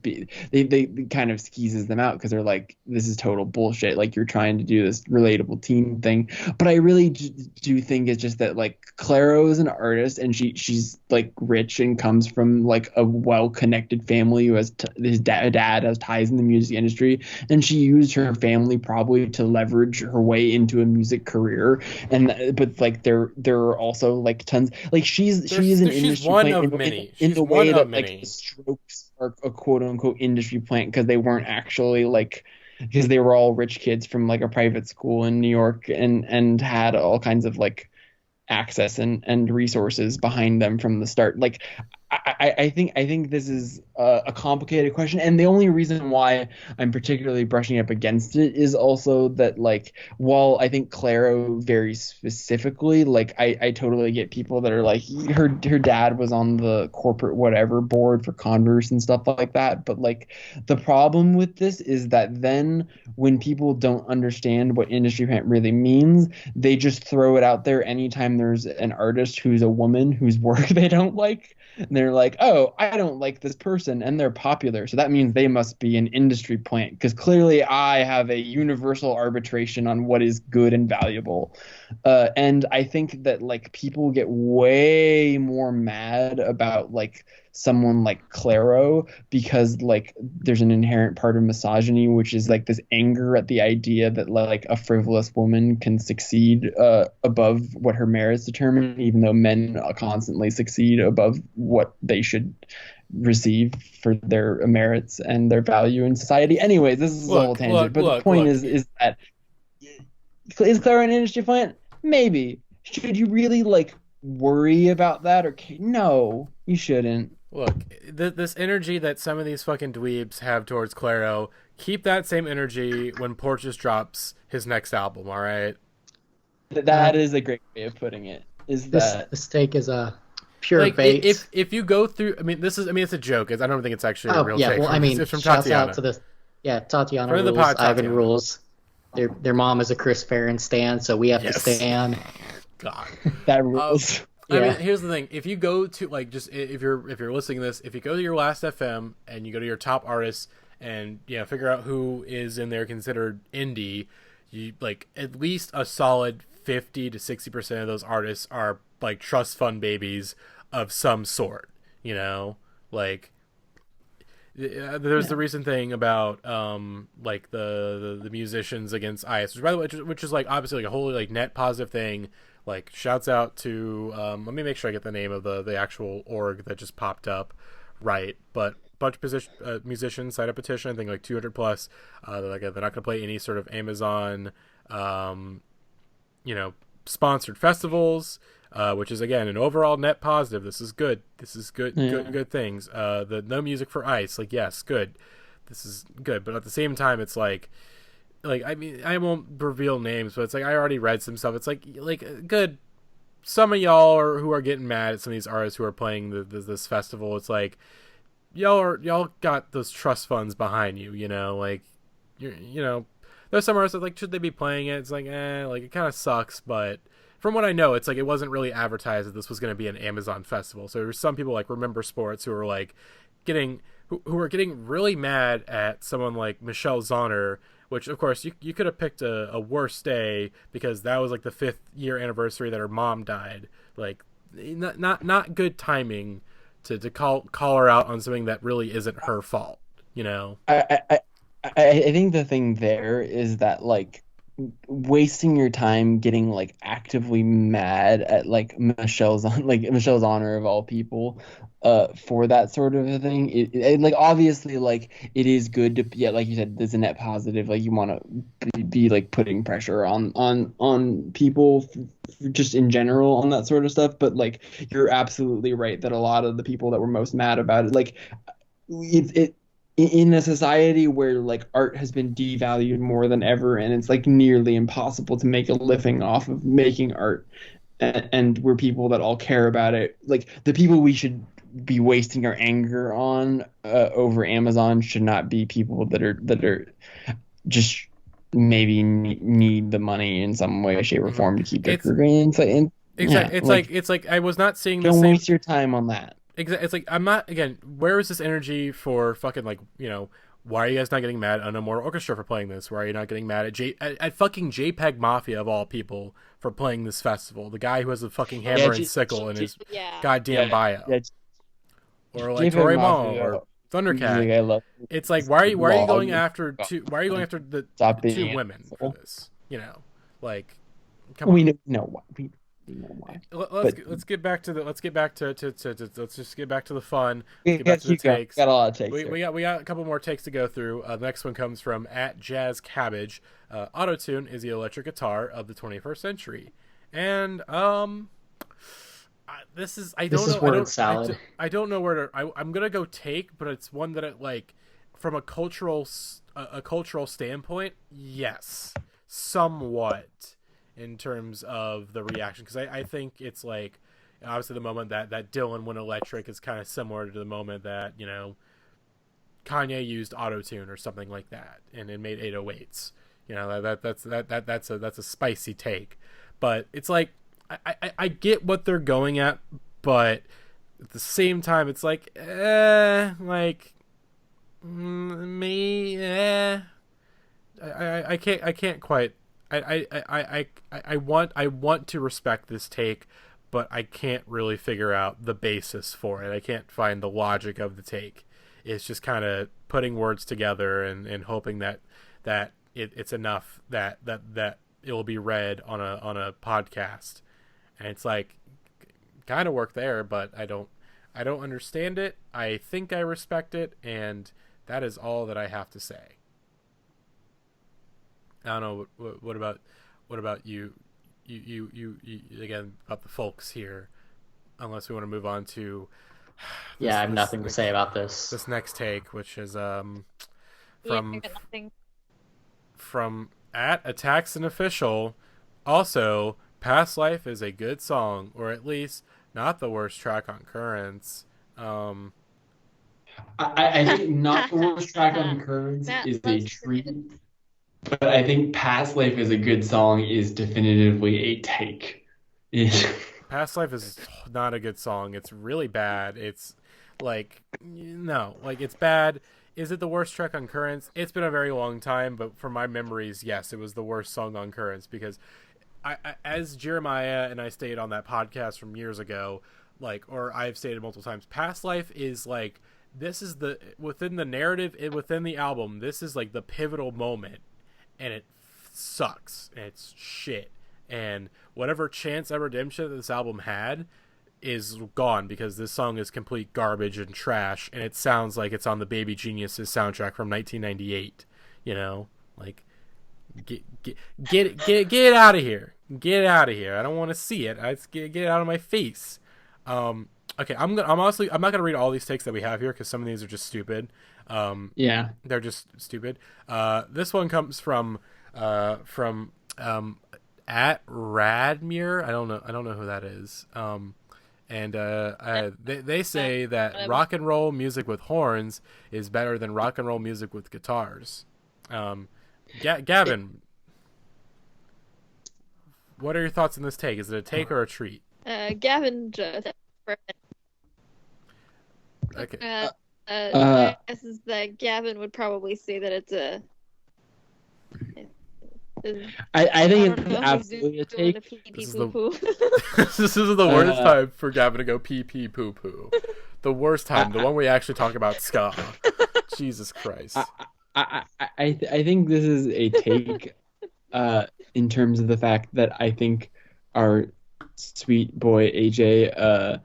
they kind of skeezes them out because they're like, this is total bullshit. Like you're trying to do this relatable teen thing, but I really do think it's just that like Claro is an artist and she's like rich and comes from like a well-connected family who has his dad has ties in the music industry, and she used her family probably to leverage her way into a music career. And but like there are also like tons like she's an industry plant in the way that like the Strokes are a quote-unquote industry plant because they weren't actually like, because they were all rich kids from like a private school in New York and had all kinds of like access and resources behind them from the start. Like I think this is a complicated question, and the only reason why I'm particularly brushing up against it is also that like while I think Claro very specifically, like I totally get people that are like her dad was on the corporate whatever board for Converse and stuff like that, but like the problem with this is that then when people don't understand what industry plant really means, they just throw it out there anytime there's an artist who's a woman whose work they don't like. And they're like, oh, I don't like this person and they're popular, so that means they must be an industry plant because clearly I have a universal arbitration on what is good and valuable. And I think that like people get way more mad about like someone like Claro because like there's an inherent part of misogyny, which is like this anger at the idea that like a frivolous woman can succeed above what her merits determine, even though men constantly succeed above what they should receive for their merits and their value in society. Anyways, this is a whole tangent, but the point is that is Claro an industry plant? Maybe. Should you really like worry about that? Or no, you shouldn't. Look, this energy that some of these fucking dweebs have towards Claro, keep that same energy when Porches drops his next album, all right? That is a great way of putting it. This take is a pure like, bait. If you go through, it's a joke. I don't think it's actually a real take. Well, it's from Tatiana. Out to Tatiana rules, Tatiana. Ivan rules. Their mom is a Chris Farron stan, so we have to stan. God, that rules. I mean, here's the thing: if you go to like, just if you're listening to this, if you go to your Last FM and you go to your top artists and figure out who is in there considered indie, you like at least a solid 50 to 60% of those artists are like trust fund babies of some sort. Like there's the recent thing about like the musicians against IS, which by the way, which is like obviously like a wholly like net positive thing. Like shouts out to let me make sure I get the name of the actual org that just popped up right, but bunch of musicians signed a petition, I think like 200 plus. They're not going to play any sort of Amazon sponsored festivals, which is again an overall net positive. This is good good things. The no music for ICE, like yes, good, this is good, but at the same time it's like I mean, I won't reveal names, but it's like I already read some stuff. It's like good. Some of y'all who are getting mad at some of these artists who are playing this festival. It's like y'all got those trust funds behind you. Like there's some artists that like should they be playing it? It's like like it kind of sucks, but from what I know, it's like it wasn't really advertised that this was going to be an Amazon festival. So there's some people like Remember Sports who are like getting really mad at someone like Michelle Zauner. Which, of course, you could have picked a worse day because that was like the 5th year anniversary that her mom died. Like, not good timing to call her out on something that really isn't her fault. You know. I think the thing there is that like wasting your time getting like actively mad at like Michelle's honor of all people for that sort of a thing, it like obviously like it is good to like you said, there's a net positive, like you want to be like putting pressure on people just in general on that sort of stuff, but like you're absolutely right that a lot of the people that were most mad about it, like it in a society where like art has been devalued more than ever and it's like nearly impossible to make a living off of making art, and we're people that all care about it, like the people we should be wasting our anger on over Amazon should not be people that are just maybe need the money in some way, shape, or form to keep their career. It's like I was not seeing the same. Don't waste your time on that. Exactly. It's like I'm not, again, where is this energy for fucking, like, you know, why are you guys not getting mad at No More Orchestra for playing this? Why are you not getting mad at fucking JPEG Mafia of all people for playing this festival? The guy who has a fucking hammer and sickle in his goddamn bio. Or like Tori Mall or Thundercat. I love it's like why are you going after two women for this? You know, like come on. We know why. Let's get back to the let's just get back to the fun. Get back to the takes. Got a lot of takes. We got a couple more takes to go through. The next one comes from @JazzCabbage. Autotune is the electric guitar of the 21st century, and this is I don't know where to. I'm gonna go take, but it's one that like from a cultural standpoint, yes, somewhat. In terms of the reaction, because I think it's like obviously the moment that Dylan went electric is kind of similar to the moment that, you know, Kanye used autotune or something like that and it made 808s. You know, that's a spicy take, but it's like I get what they're going at, but at the same time it's like I can't quite. I want to respect this take, but I can't really figure out the basis for it. I can't find the logic of the take. It's just kind of putting words together and hoping that it's enough that it will be read on a podcast. And it's like kind of work there, but I don't understand it. I think I respect it, and that is all that I have to say. I don't know. What about you? You again about the folks here. Unless we want to move on to. I have nothing to say about this. This next take, which is from @Attacks an Official. Also, Past Life is a good song, or at least not the worst track on Currents. I think not the worst track on Currents is a treat. But I think Past Life is a good song is definitively a take. Past Life is not a good song. It's really bad. It's like, no, like it's bad. Is it the worst track on Currents? It's been a very long time, but from my memories, yes, it was the worst song on Currents because I as Jeremiah and I stated on that podcast from years ago, like, or I've stated multiple times, Past Life is like, this is the, within the narrative, within the album, this is like the pivotal moment. And it sucks. And it's shit. And whatever chance at redemption that this album had is gone because this song is complete garbage and trash. And it sounds like it's on the Baby Geniuses soundtrack from 1998. You know, like get out of here. Get out of here. I don't want to see it. Get it out of my face. Okay, I'm not gonna read all these takes that we have here because some of these are just stupid. They're just stupid. This one comes from @Radmure. I don't know who that is. They say that rock and roll music with horns is better than rock and roll music with guitars. Gavin, what are your thoughts on this take? Is it a take or a treat? Gavin just. Okay. Guess is that Gavin would probably say that it's a. I think it's absolutely a take. This is the worst time for Gavin to go pee pee poo poo. the worst time, the one we actually talk about ska. Jesus Christ. I think this is a take in terms of the fact that I think our sweet boy AJ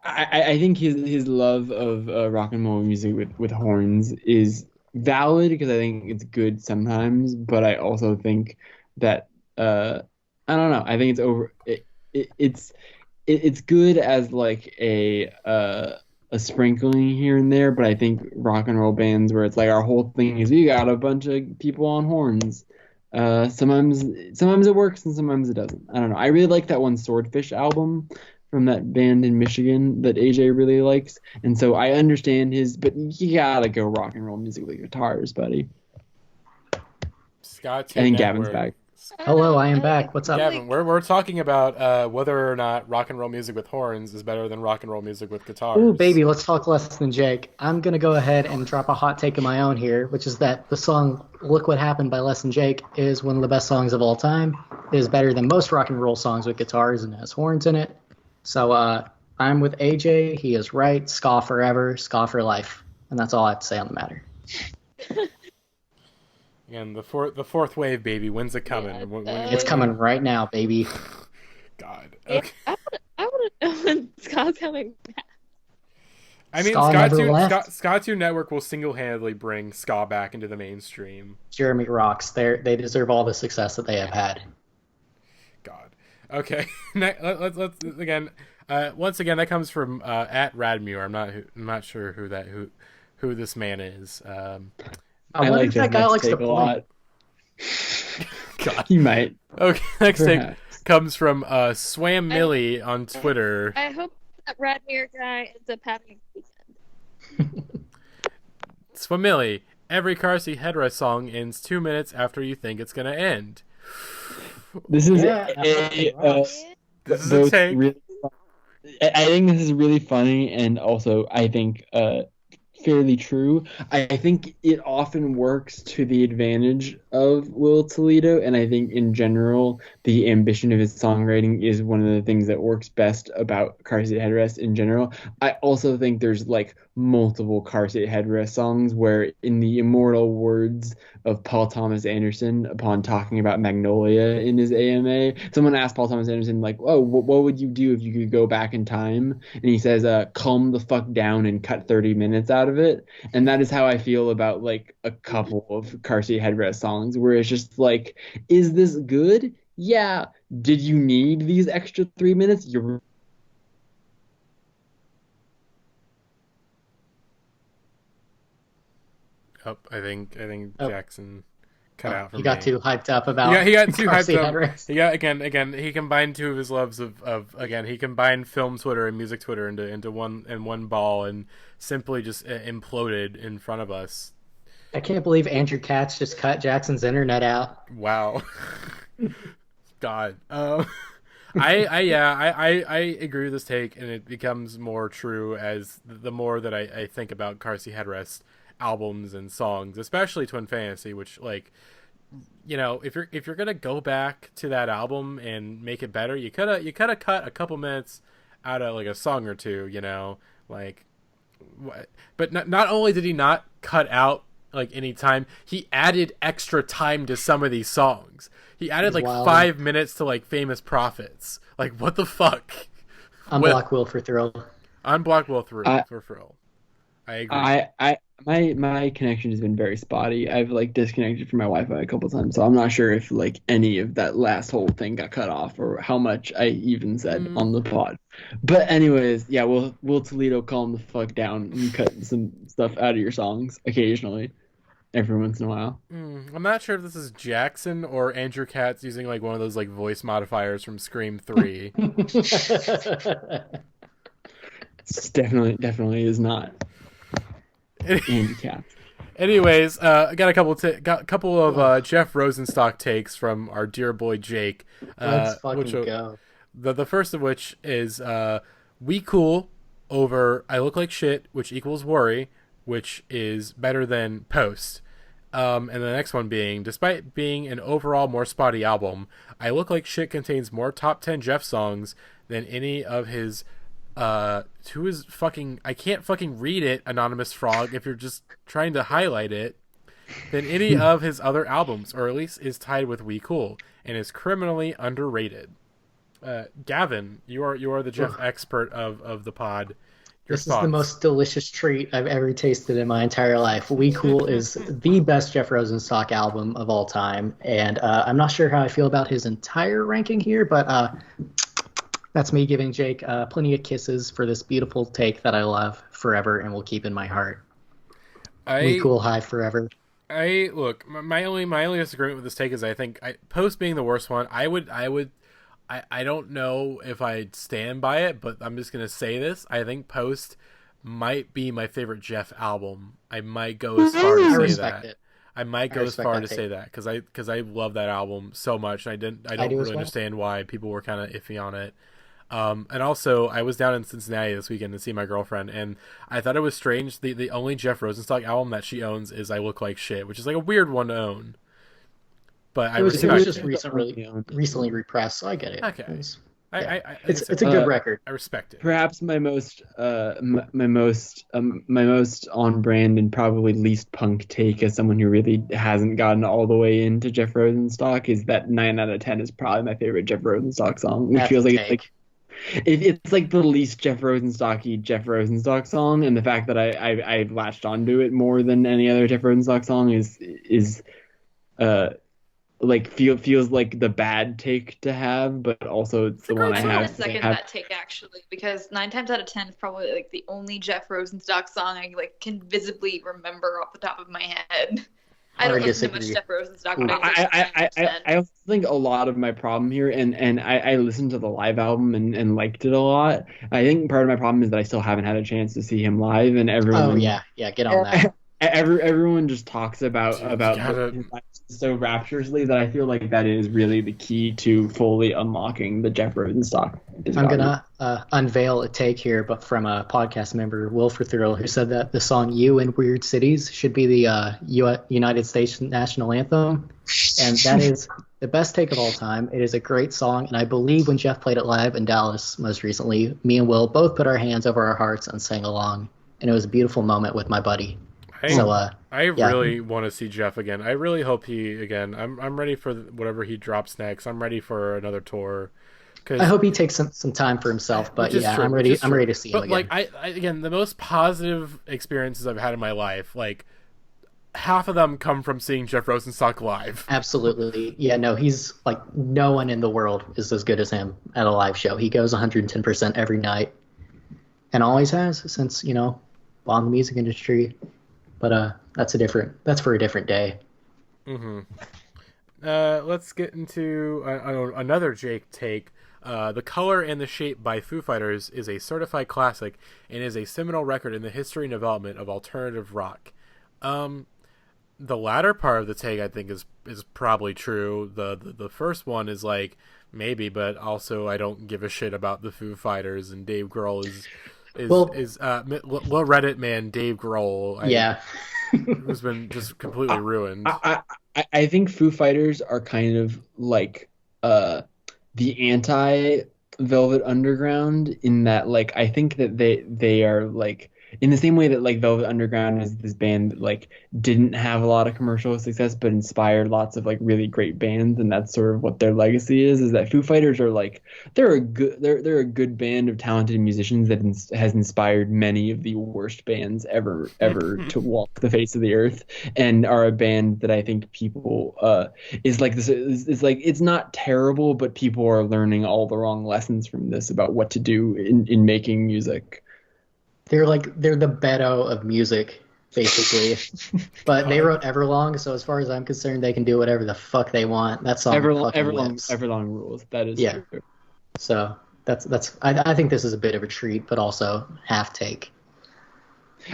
I think his love of rock and roll music with horns is valid because I think it's good sometimes, but I also think that I don't know. I think it's over. It's good as like a sprinkling here and there, but I think rock and roll bands where it's like our whole thing is we got a bunch of people on horns. Sometimes it works and sometimes it doesn't. I don't know. I really like that one Swordfish album from that band in Michigan that AJ really likes, and so I understand but you gotta go rock and roll music with guitars, buddy. Scott, I think Gavin's back. Hello, I am back. What's up? Gavin, we're talking about whether or not rock and roll music with horns is better than rock and roll music with guitars. Ooh, baby, let's talk less than Jake. I'm going to go ahead and drop a hot take of my own here, which is that the song Look What Happened by Less Than Jake is one of the best songs of all time. It is better than most rock and roll songs with guitars and has horns in it. So I'm with AJ. He is right. Ska forever, ska for life. And that's all I have to say on the matter. And the fourth wave, baby. When's it coming? It's coming right now, baby. God. Okay. I want to know when Ska's coming back. I mean, Ska 2 Network will single-handedly bring ska back into the mainstream. Jeremy rocks. They deserve all the success that they have had. God. Okay. Let's again. Once again, that comes from at Radmuir. I'm not sure who this man is. I wonder if that guy likes to play. God. He might. Okay, next take comes from Swam Millie on Twitter. I hope that Radmere guy ends up having a weekend. Swam Millie, every car seat headrest song ends 2 minutes after you think it's gonna end. This is this is a take. I think this is really funny, and also I think fairly true. I think it often works to the advantage of Will Toledo, and I think in general the ambition of his songwriting is one of the things that works best about Car Seat Headrest in general. I also think there's like multiple Car Seat Headrest songs where, in the immortal words of Paul Thomas Anderson upon talking about Magnolia in his AMA, someone asked Paul Thomas Anderson like, oh, what would you do if you could go back in time? And he says, calm the fuck down and cut 30 minutes out of it. And that is how I feel about like a couple of Car Seat Headrest songs where it's just like, is this good? Yeah. Did you need these extra 3 minutes? Oh, I think Jackson cut out for me. He got too hyped up about. Yeah, he got too hyped up. He got again. He combined two of his loves of he combined film Twitter and music Twitter into one ball and simply just imploded in front of us. I can't believe Andrew Katz just cut Jackson's internet out. Wow. God. I agree with this take, and it becomes more true as the more that I think about Car Seat Headrest albums and songs, especially Twin Fantasy, which, like, you know, if you're gonna go back to that album and make it better, you could have cut a couple minutes out of like a song or two, you know, like. But not only did he not cut out like any time, he added extra time to some of these songs. He added like 5 minutes to like Famous Prophets. Like, what the fuck? Unblock Will for Thrill. Unblock Will for Thrill. I agree. My connection has been very spotty. I've like disconnected from my Wi-Fi a couple times, so I'm not sure if like any of that last whole thing got cut off or how much I even said on the pod. But anyways, yeah, Will Toledo calm the fuck down and cut some stuff out of your songs occasionally, every once in a while. I'm not sure if this is Jackson or Andrew Katz using like one of those like voice modifiers from Scream 3. It's definitely is not. Andy Katz. Anyways, I got a couple of Jeff Rosenstock takes from our dear boy Jake. Let's fucking go. The first of which is We Cool over I Look Like Shit, which equals Worry, which is better than Post. And the next one being, despite being an overall more spotty album, I Look Like Shit contains more top 10 Jeff songs than any of his who is fucking, I can't fucking read it, Anonymous Frog, if you're just trying to highlight it, than any of his other albums, or at least is tied with We Cool, and is criminally underrated. Gavin, you are the Jeff expert of the pod. This is the most delicious treat I've ever tasted in my entire life. We Cool is the best Jeff Rosenstock album of all time, and I'm not sure how I feel about his entire ranking here, but that's me giving Jake plenty of kisses for this beautiful take that I love forever and will keep in my heart. We Cool high forever. Look, my only disagreement with this take is I think Post being the worst one, I don't know if I'd stand by it, but I'm just gonna say this. I think Post might be my favorite Jeff album. I might go as far to say that. I might go as far to say that because I love that album so much. I don't really understand why people were kind of iffy on it. And also, I was down in Cincinnati this weekend to see my girlfriend, and I thought it was strange. The only Jeff Rosenstock album that she owns is I Look Like Shit, which is like a weird one to own. But it was just recently repressed, so I get it. Okay. It's a good record. I respect it. Perhaps my most on brand and probably least punk take as someone who really hasn't gotten all the way into Jeff Rosenstock is that 9 out of 10 is probably my favorite Jeff Rosenstock song. Which feels like it's like the least Jeff Rosenstock song, and the fact that I latched onto it more than any other Jeff Rosenstock song is like feels like the bad take to have, but also it's the one I have. I want to second that take actually, because 9 times out of 10 is probably like the only Jeff Rosenstock song I like can visibly remember off the top of my head. I don't listen to much Jeff Rosenstock. I also think a lot of my problem here, and I listened to the live album and liked it a lot. I think part of my problem is that I still haven't had a chance to see him live, and everyone. Oh yeah, get on that. Everyone just talks about so rapturously that I feel like that is really the key to fully unlocking the Jeff Rosenstock. I'm gonna unveil a take here, but from a podcast member, Wilford Thrill, who said that the song "You in Weird Cities" should be the United States national anthem, and that is the best take of all time. It is a great song, and I believe when Jeff played it live in Dallas most recently, me and Will both put our hands over our hearts and sang along, and it was a beautiful moment with my buddy. I really want to see Jeff again. I really hope I'm ready for whatever he drops next. I'm ready for another tour. I hope he takes some time for himself, but yeah, I'm ready to see him again. Like again, the most positive experiences I've had in my life, like half of them come from seeing Jeff Rosenstock live. Absolutely. Yeah, no, he's like, no one in the world is as good as him at a live show. He goes 110% every night and always has since, bought the music industry. But that's for a different day. Mm-hmm. Let's get into another Jake take. The Color and the Shape by Foo Fighters is a certified classic and is a seminal record in the history and development of alternative rock. The latter part of the take, I think, is probably true. The first one is like maybe, but also I don't give a shit about the Foo Fighters, and Dave Grohl is Reddit man Dave Grohl. Who's been just completely ruined. I think Foo Fighters are kind of like the anti Velvet Underground in that, like, I think that they are like in the same way that like Velvet Underground is this band that like didn't have a lot of commercial success but inspired lots of like really great bands, and that's sort of what their legacy is that Foo Fighters are like they're a good band of talented musicians that has inspired many of the worst bands ever to walk the face of the earth, and are a band that I think people is like this is like, it's not terrible, but people are learning all the wrong lessons from this about what to do in making music. They're the Beto of music, basically. But they wrote Everlong, so as far as I'm concerned, they can do whatever the fuck they want. That song Everlong rules. That is true. So I think this is a bit of a treat, but also half take.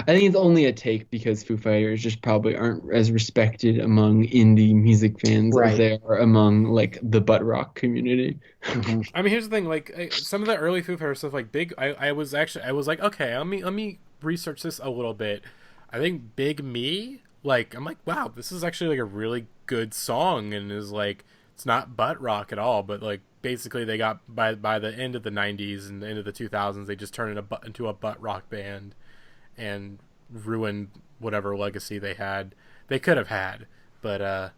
I think it's only a take because Foo Fighters just probably aren't as respected among indie music fans as they are among like the butt rock community. Mm-hmm. I mean, here's the thing: like some of the early Foo Fighters stuff, like Big. I was like, okay, let me research this a little bit. I think Big Me, like, I'm like, wow, this is actually like a really good song, and is like, it's not butt rock at all, but like basically they got by the end of the 90s and the end of the 2000s, they just turned into a butt rock band and ruined whatever legacy they could have had. But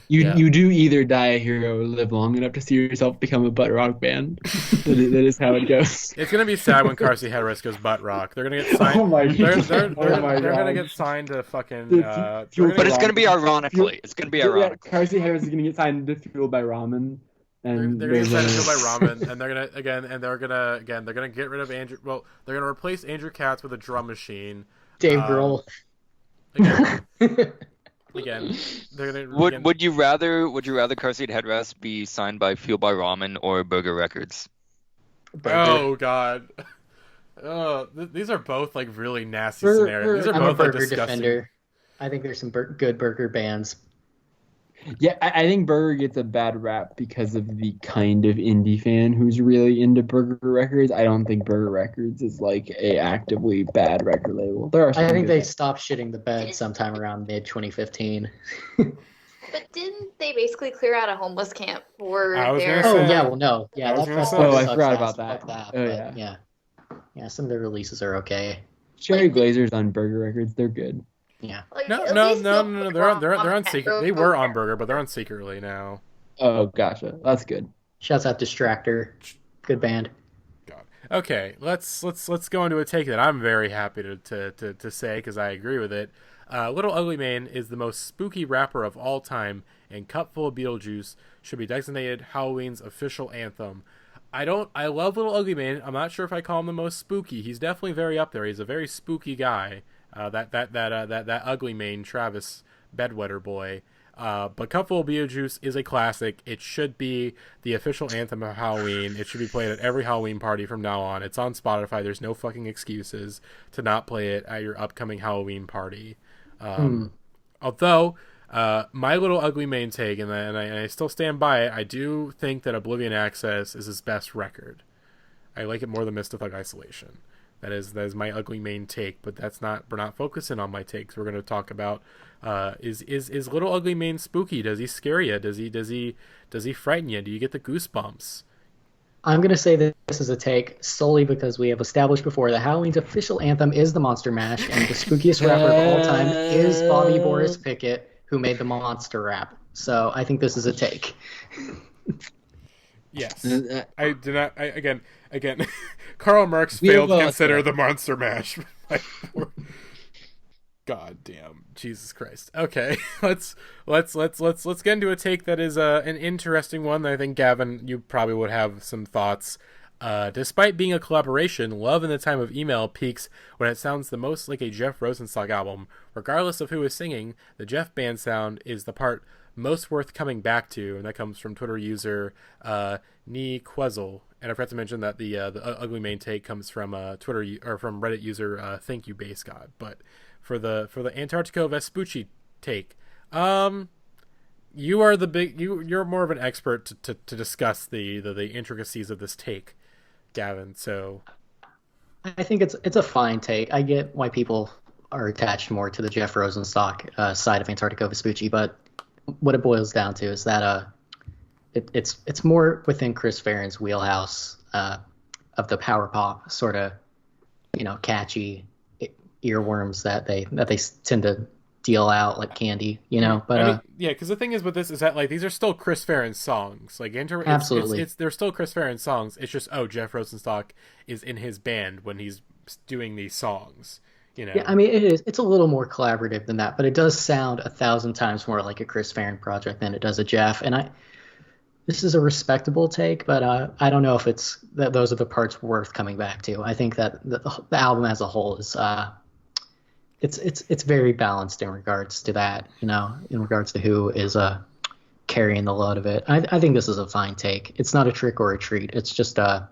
you do either die a hero or live long enough to see yourself become a butt rock band. that is how it goes. It's gonna be sad when Carsey Headrest goes butt rock. They're gonna get signed. Oh my god! They're gonna get signed to fucking. But it's gonna be ironically. It's gonna be ironic. Yeah, Carsey Headrest is gonna get signed to Fueled by Ramen. And they're gonna get signed to Fueled by Ramen, and they're gonna get rid of Andrew. Well, they're gonna replace Andrew Katz with a drum machine. Dave Grohl. Again, would you rather Carsey Headrest be signed by Fueled by Ramen or Burger Records? Oh God. These are both like really nasty scenarios. These are I'm both a burger like, disgusting. defender. I think there's some good burger bands. Yeah, I think Burger gets a bad rap because of the kind of indie fan who's really into Burger Records. I don't think Burger Records is like a actively bad record label. I think they stopped shitting the bed sometime around mid 2015. But didn't they basically clear out a homeless camp for I was their... gonna say- Oh yeah, well no, yeah, that festival I sucks forgot ass. about that. Fuck Oh, but yeah, some of their releases are okay. Cherry Glazer's on Burger Records. They're good. Yeah. Like, No. at least They're on Cat secret. Road They were on program. Burger, but they're on secretly now. Oh, gotcha. That's good. Shouts out Distractor, good band. God. Okay, let's go into a take that I'm very happy to say because I agree with it. Little Ugly Mane is the most spooky rapper of all time, and Cupful of Beetlejuice should be designated Halloween's official anthem. I love Little Ugly Mane. I'm not sure if I call him the most spooky. He's definitely very up there. He's a very spooky guy. That Ugly Mane Travis bedwetter boy. But Cupful of Beetlejuice is a classic. It should be the official anthem of Halloween. It should be played at every Halloween party from now on. It's on Spotify. There's no fucking excuses to not play it at your upcoming Halloween party. Although, my Little Ugly Mane take, and I still stand by it, I do think that Oblivion Access is his best record. I like it more than Mr. Thug Isolation. That is my Ugly Mane take, but we're not focusing on my takes. We're going to talk about is Little Ugly Mane spooky? Does he scare you? Does he frighten you? Do you get the goosebumps? I'm going to say that this is a take solely because we have established before that Halloween's official anthem is the Monster Mash, and the spookiest rapper of all time is Bobby Boris Pickett, who made the monster rap. So I think this is a take. Yes. I do not. Again, Karl Marx failed to consider the Monster Mash. God damn, Jesus Christ. Okay, let's get into a take that is an interesting one. I think Gavin, you probably would have some thoughts. Despite being a collaboration, Love in the Time of Email peaks when it sounds the most like a Jeff Rosenstock album. Regardless of who is singing, the Jeff Band sound is the part most worth coming back to, and that comes from Twitter user Nee Quezel. And I forgot to mention that the Ugly Mane take comes from from Reddit user Thank You Base God. But for the Antarctico Vespucci take, you are you're more of an expert to discuss the intricacies of this take, Gavin. So I think it's a fine take. I get why people are attached more to the Jeff Rosenstock side of Antarctico Vespucci, but what it boils down to is that it's more within Chris Farron's wheelhouse of the power pop sort of, catchy earworms that they tend to deal out like candy, But because the thing is with this is that like these are still Chris Farron songs. Like absolutely, they're still Chris Farron songs. It's just Jeff Rosenstock is in his band when he's doing these songs. Yeah, I mean it's a little more collaborative than that, but it does sound 1,000 times more like a Chris Farron project than it does a Jeff. And this is a respectable take, but I don't know if it's that those are the parts worth coming back to. I think that the album as a whole is it's very balanced in regards to that, in regards to who is carrying the load of it. I think this is a fine take. It's not a trick or a treat. It's just a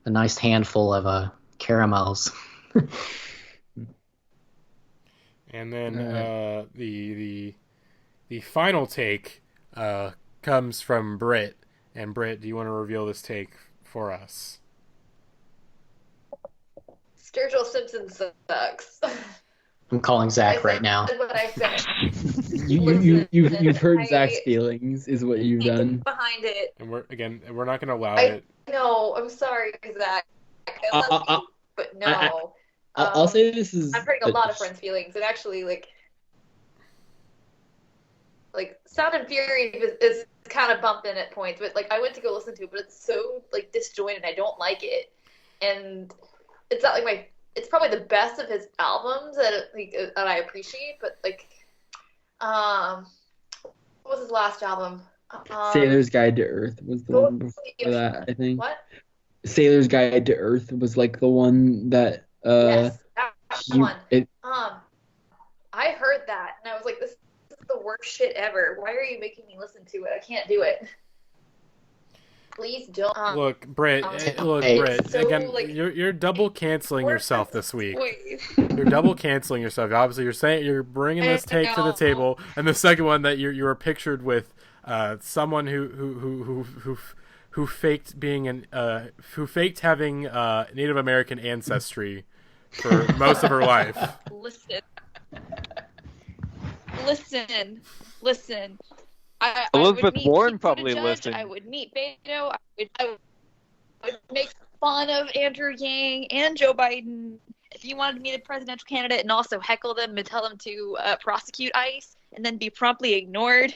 nice handful of caramels. And then the final take comes from Britt. And Britt, do you want to reveal this take for us? Sturgill Simpson sucks. I'm calling Zach right now. What I said. You've hurt Zach's feelings, is what you've done. Behind it. And we're not going to allow it. No, I'm sorry, Zach. I love you, but no. I'll say this is. I'm hurting a lot of friends' feelings, and actually, like Sound and Fury is kind of bumping at points, but like I went to go listen to it, but it's so like disjointed. I don't like it, and it's not like it's probably the best of his albums that I appreciate, but like, what was his last album? Sailor's Guide to Earth was the one before that, I think. What? Sailor's Guide to Earth was like the one that. Yes, that one. I heard that, and I was like, this is the worst shit ever. Why are you making me listen to it? I can't do it. Please don't. Look, Britt. Britt. So, again, like, you're double canceling yourself this week. You're double canceling yourself. Obviously, you're bringing this take to the table, and the second one that you were pictured with someone who faked having Native American ancestry for most of her life. Listen. Elizabeth Warren probably listened. I would meet Beto. I would make fun of Andrew Yang and Joe Biden. If you wanted to meet a presidential candidate and also heckle them and tell them to prosecute ICE and then be promptly ignored,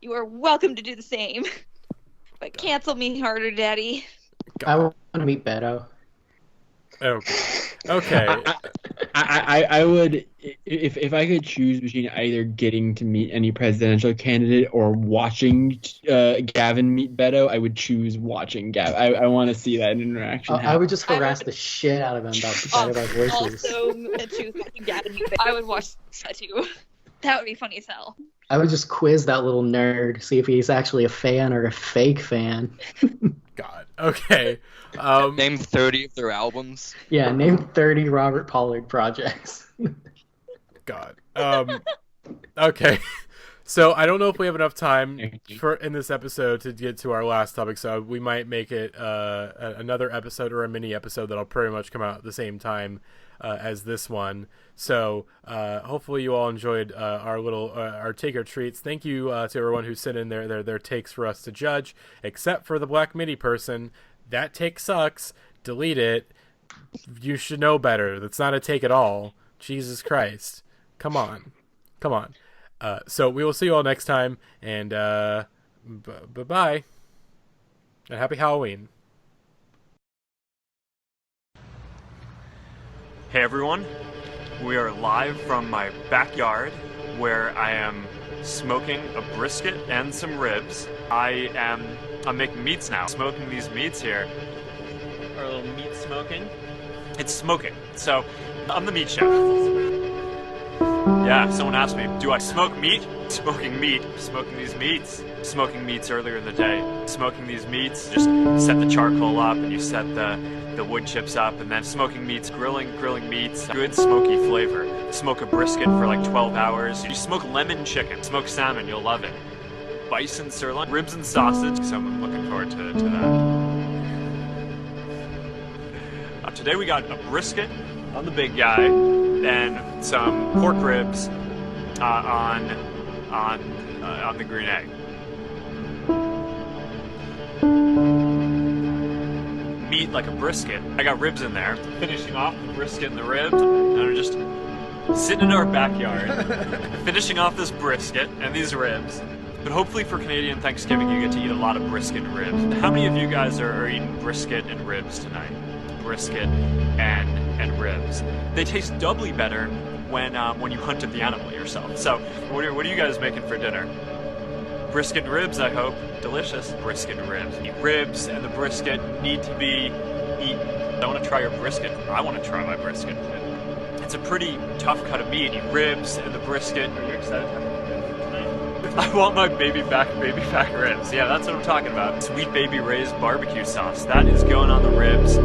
you are welcome to do the same. But cancel me harder, Daddy. I want to meet Beto. Okay. I would, if I could choose between either getting to meet any presidential candidate or watching Gavin meet Beto, I would choose watching Gavin. I want to see that interaction happen. I would just harass the shit out of him about voices. Also, choose Gavin meet Beto. I would watch that too. That would be funny as hell. I would just quiz that little nerd, see if he's actually a fan or a fake fan. God. Okay. Name 30 of their albums. Yeah, name 30 Robert Pollard projects. God. Okay. So I don't know if we have enough time in this episode to get to our last topic, so we might make it another episode or a mini episode that'll pretty much come out at the same time as this one. So hopefully you all enjoyed our little our take or treats. Thank you to everyone who sent in their takes for us to judge, except for the Black Midi person. That take sucks. Delete it. You should know better. That's not a take at all. Jesus Christ. Come on. So we will see you all next time, and bye-bye. And happy Halloween. Hey everyone, we are live from my backyard where I am smoking a brisket and some ribs. I'm making meats now. Smoking these meats here. Our little meat smoking. It's smoking. So, I'm the meat chef. Yeah, someone asked me, do I smoke meat? Smoking meat. Smoking these meats. Smoking meats earlier in the day. Smoking these meats. Just set the charcoal up and you set the wood chips up, and then smoking meats, grilling meats, good smoky flavor. Smoke a brisket for like 12 hours. You smoke lemon chicken, smoke salmon, you'll love it. Bison sirloin, ribs and sausage, so I'm looking forward to that. Today we got a brisket on the big guy, and some pork ribs on the green egg. Meat like a brisket. I got ribs in there. Finishing off the brisket and the ribs, and I'm just sitting in our backyard, finishing off this brisket and these ribs. But hopefully for Canadian Thanksgiving, you get to eat a lot of brisket and ribs. How many of you guys are eating brisket and ribs tonight? Brisket and ribs. They taste doubly better when you hunted the animal yourself. So, what are you guys making for dinner? Brisket and ribs, I hope. Delicious. Brisket and ribs. Ribs and the brisket need to be eaten. I want to try your brisket. I want to try my brisket. It's a pretty tough cut of meat. Ribs and the brisket. Are you excited? I want my baby back ribs. Yeah, that's what I'm talking about. Sweet Baby Ray's barbecue sauce. That is going on the ribs.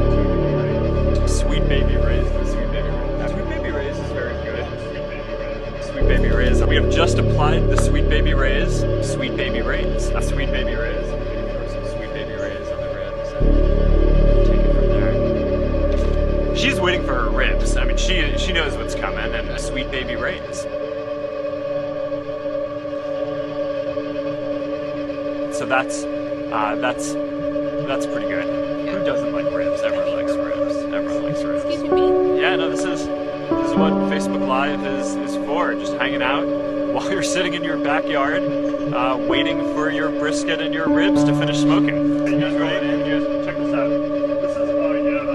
Sweet Baby Ray's. Sweet Baby Ray's is very good. Sweet Baby Ray's. We have just applied the Sweet Baby Ray's. Sweet Baby Ray's. Sweet Baby Ray's. Pour some Sweet Baby Ray's on the ribs. And take it from there. She's waiting for her ribs. I mean, she knows what's coming. and a sweet baby raise. So that's pretty good. Who doesn't like ribs? Everyone likes ribs. Everyone likes ribs. Excuse me. Yeah, no, this is what Facebook Live is for. Just hanging out while you're sitting in your backyard, waiting for your brisket and your ribs to finish smoking. Are you guys ready? You guys check this out. This is pretty good.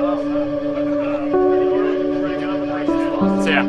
So yeah.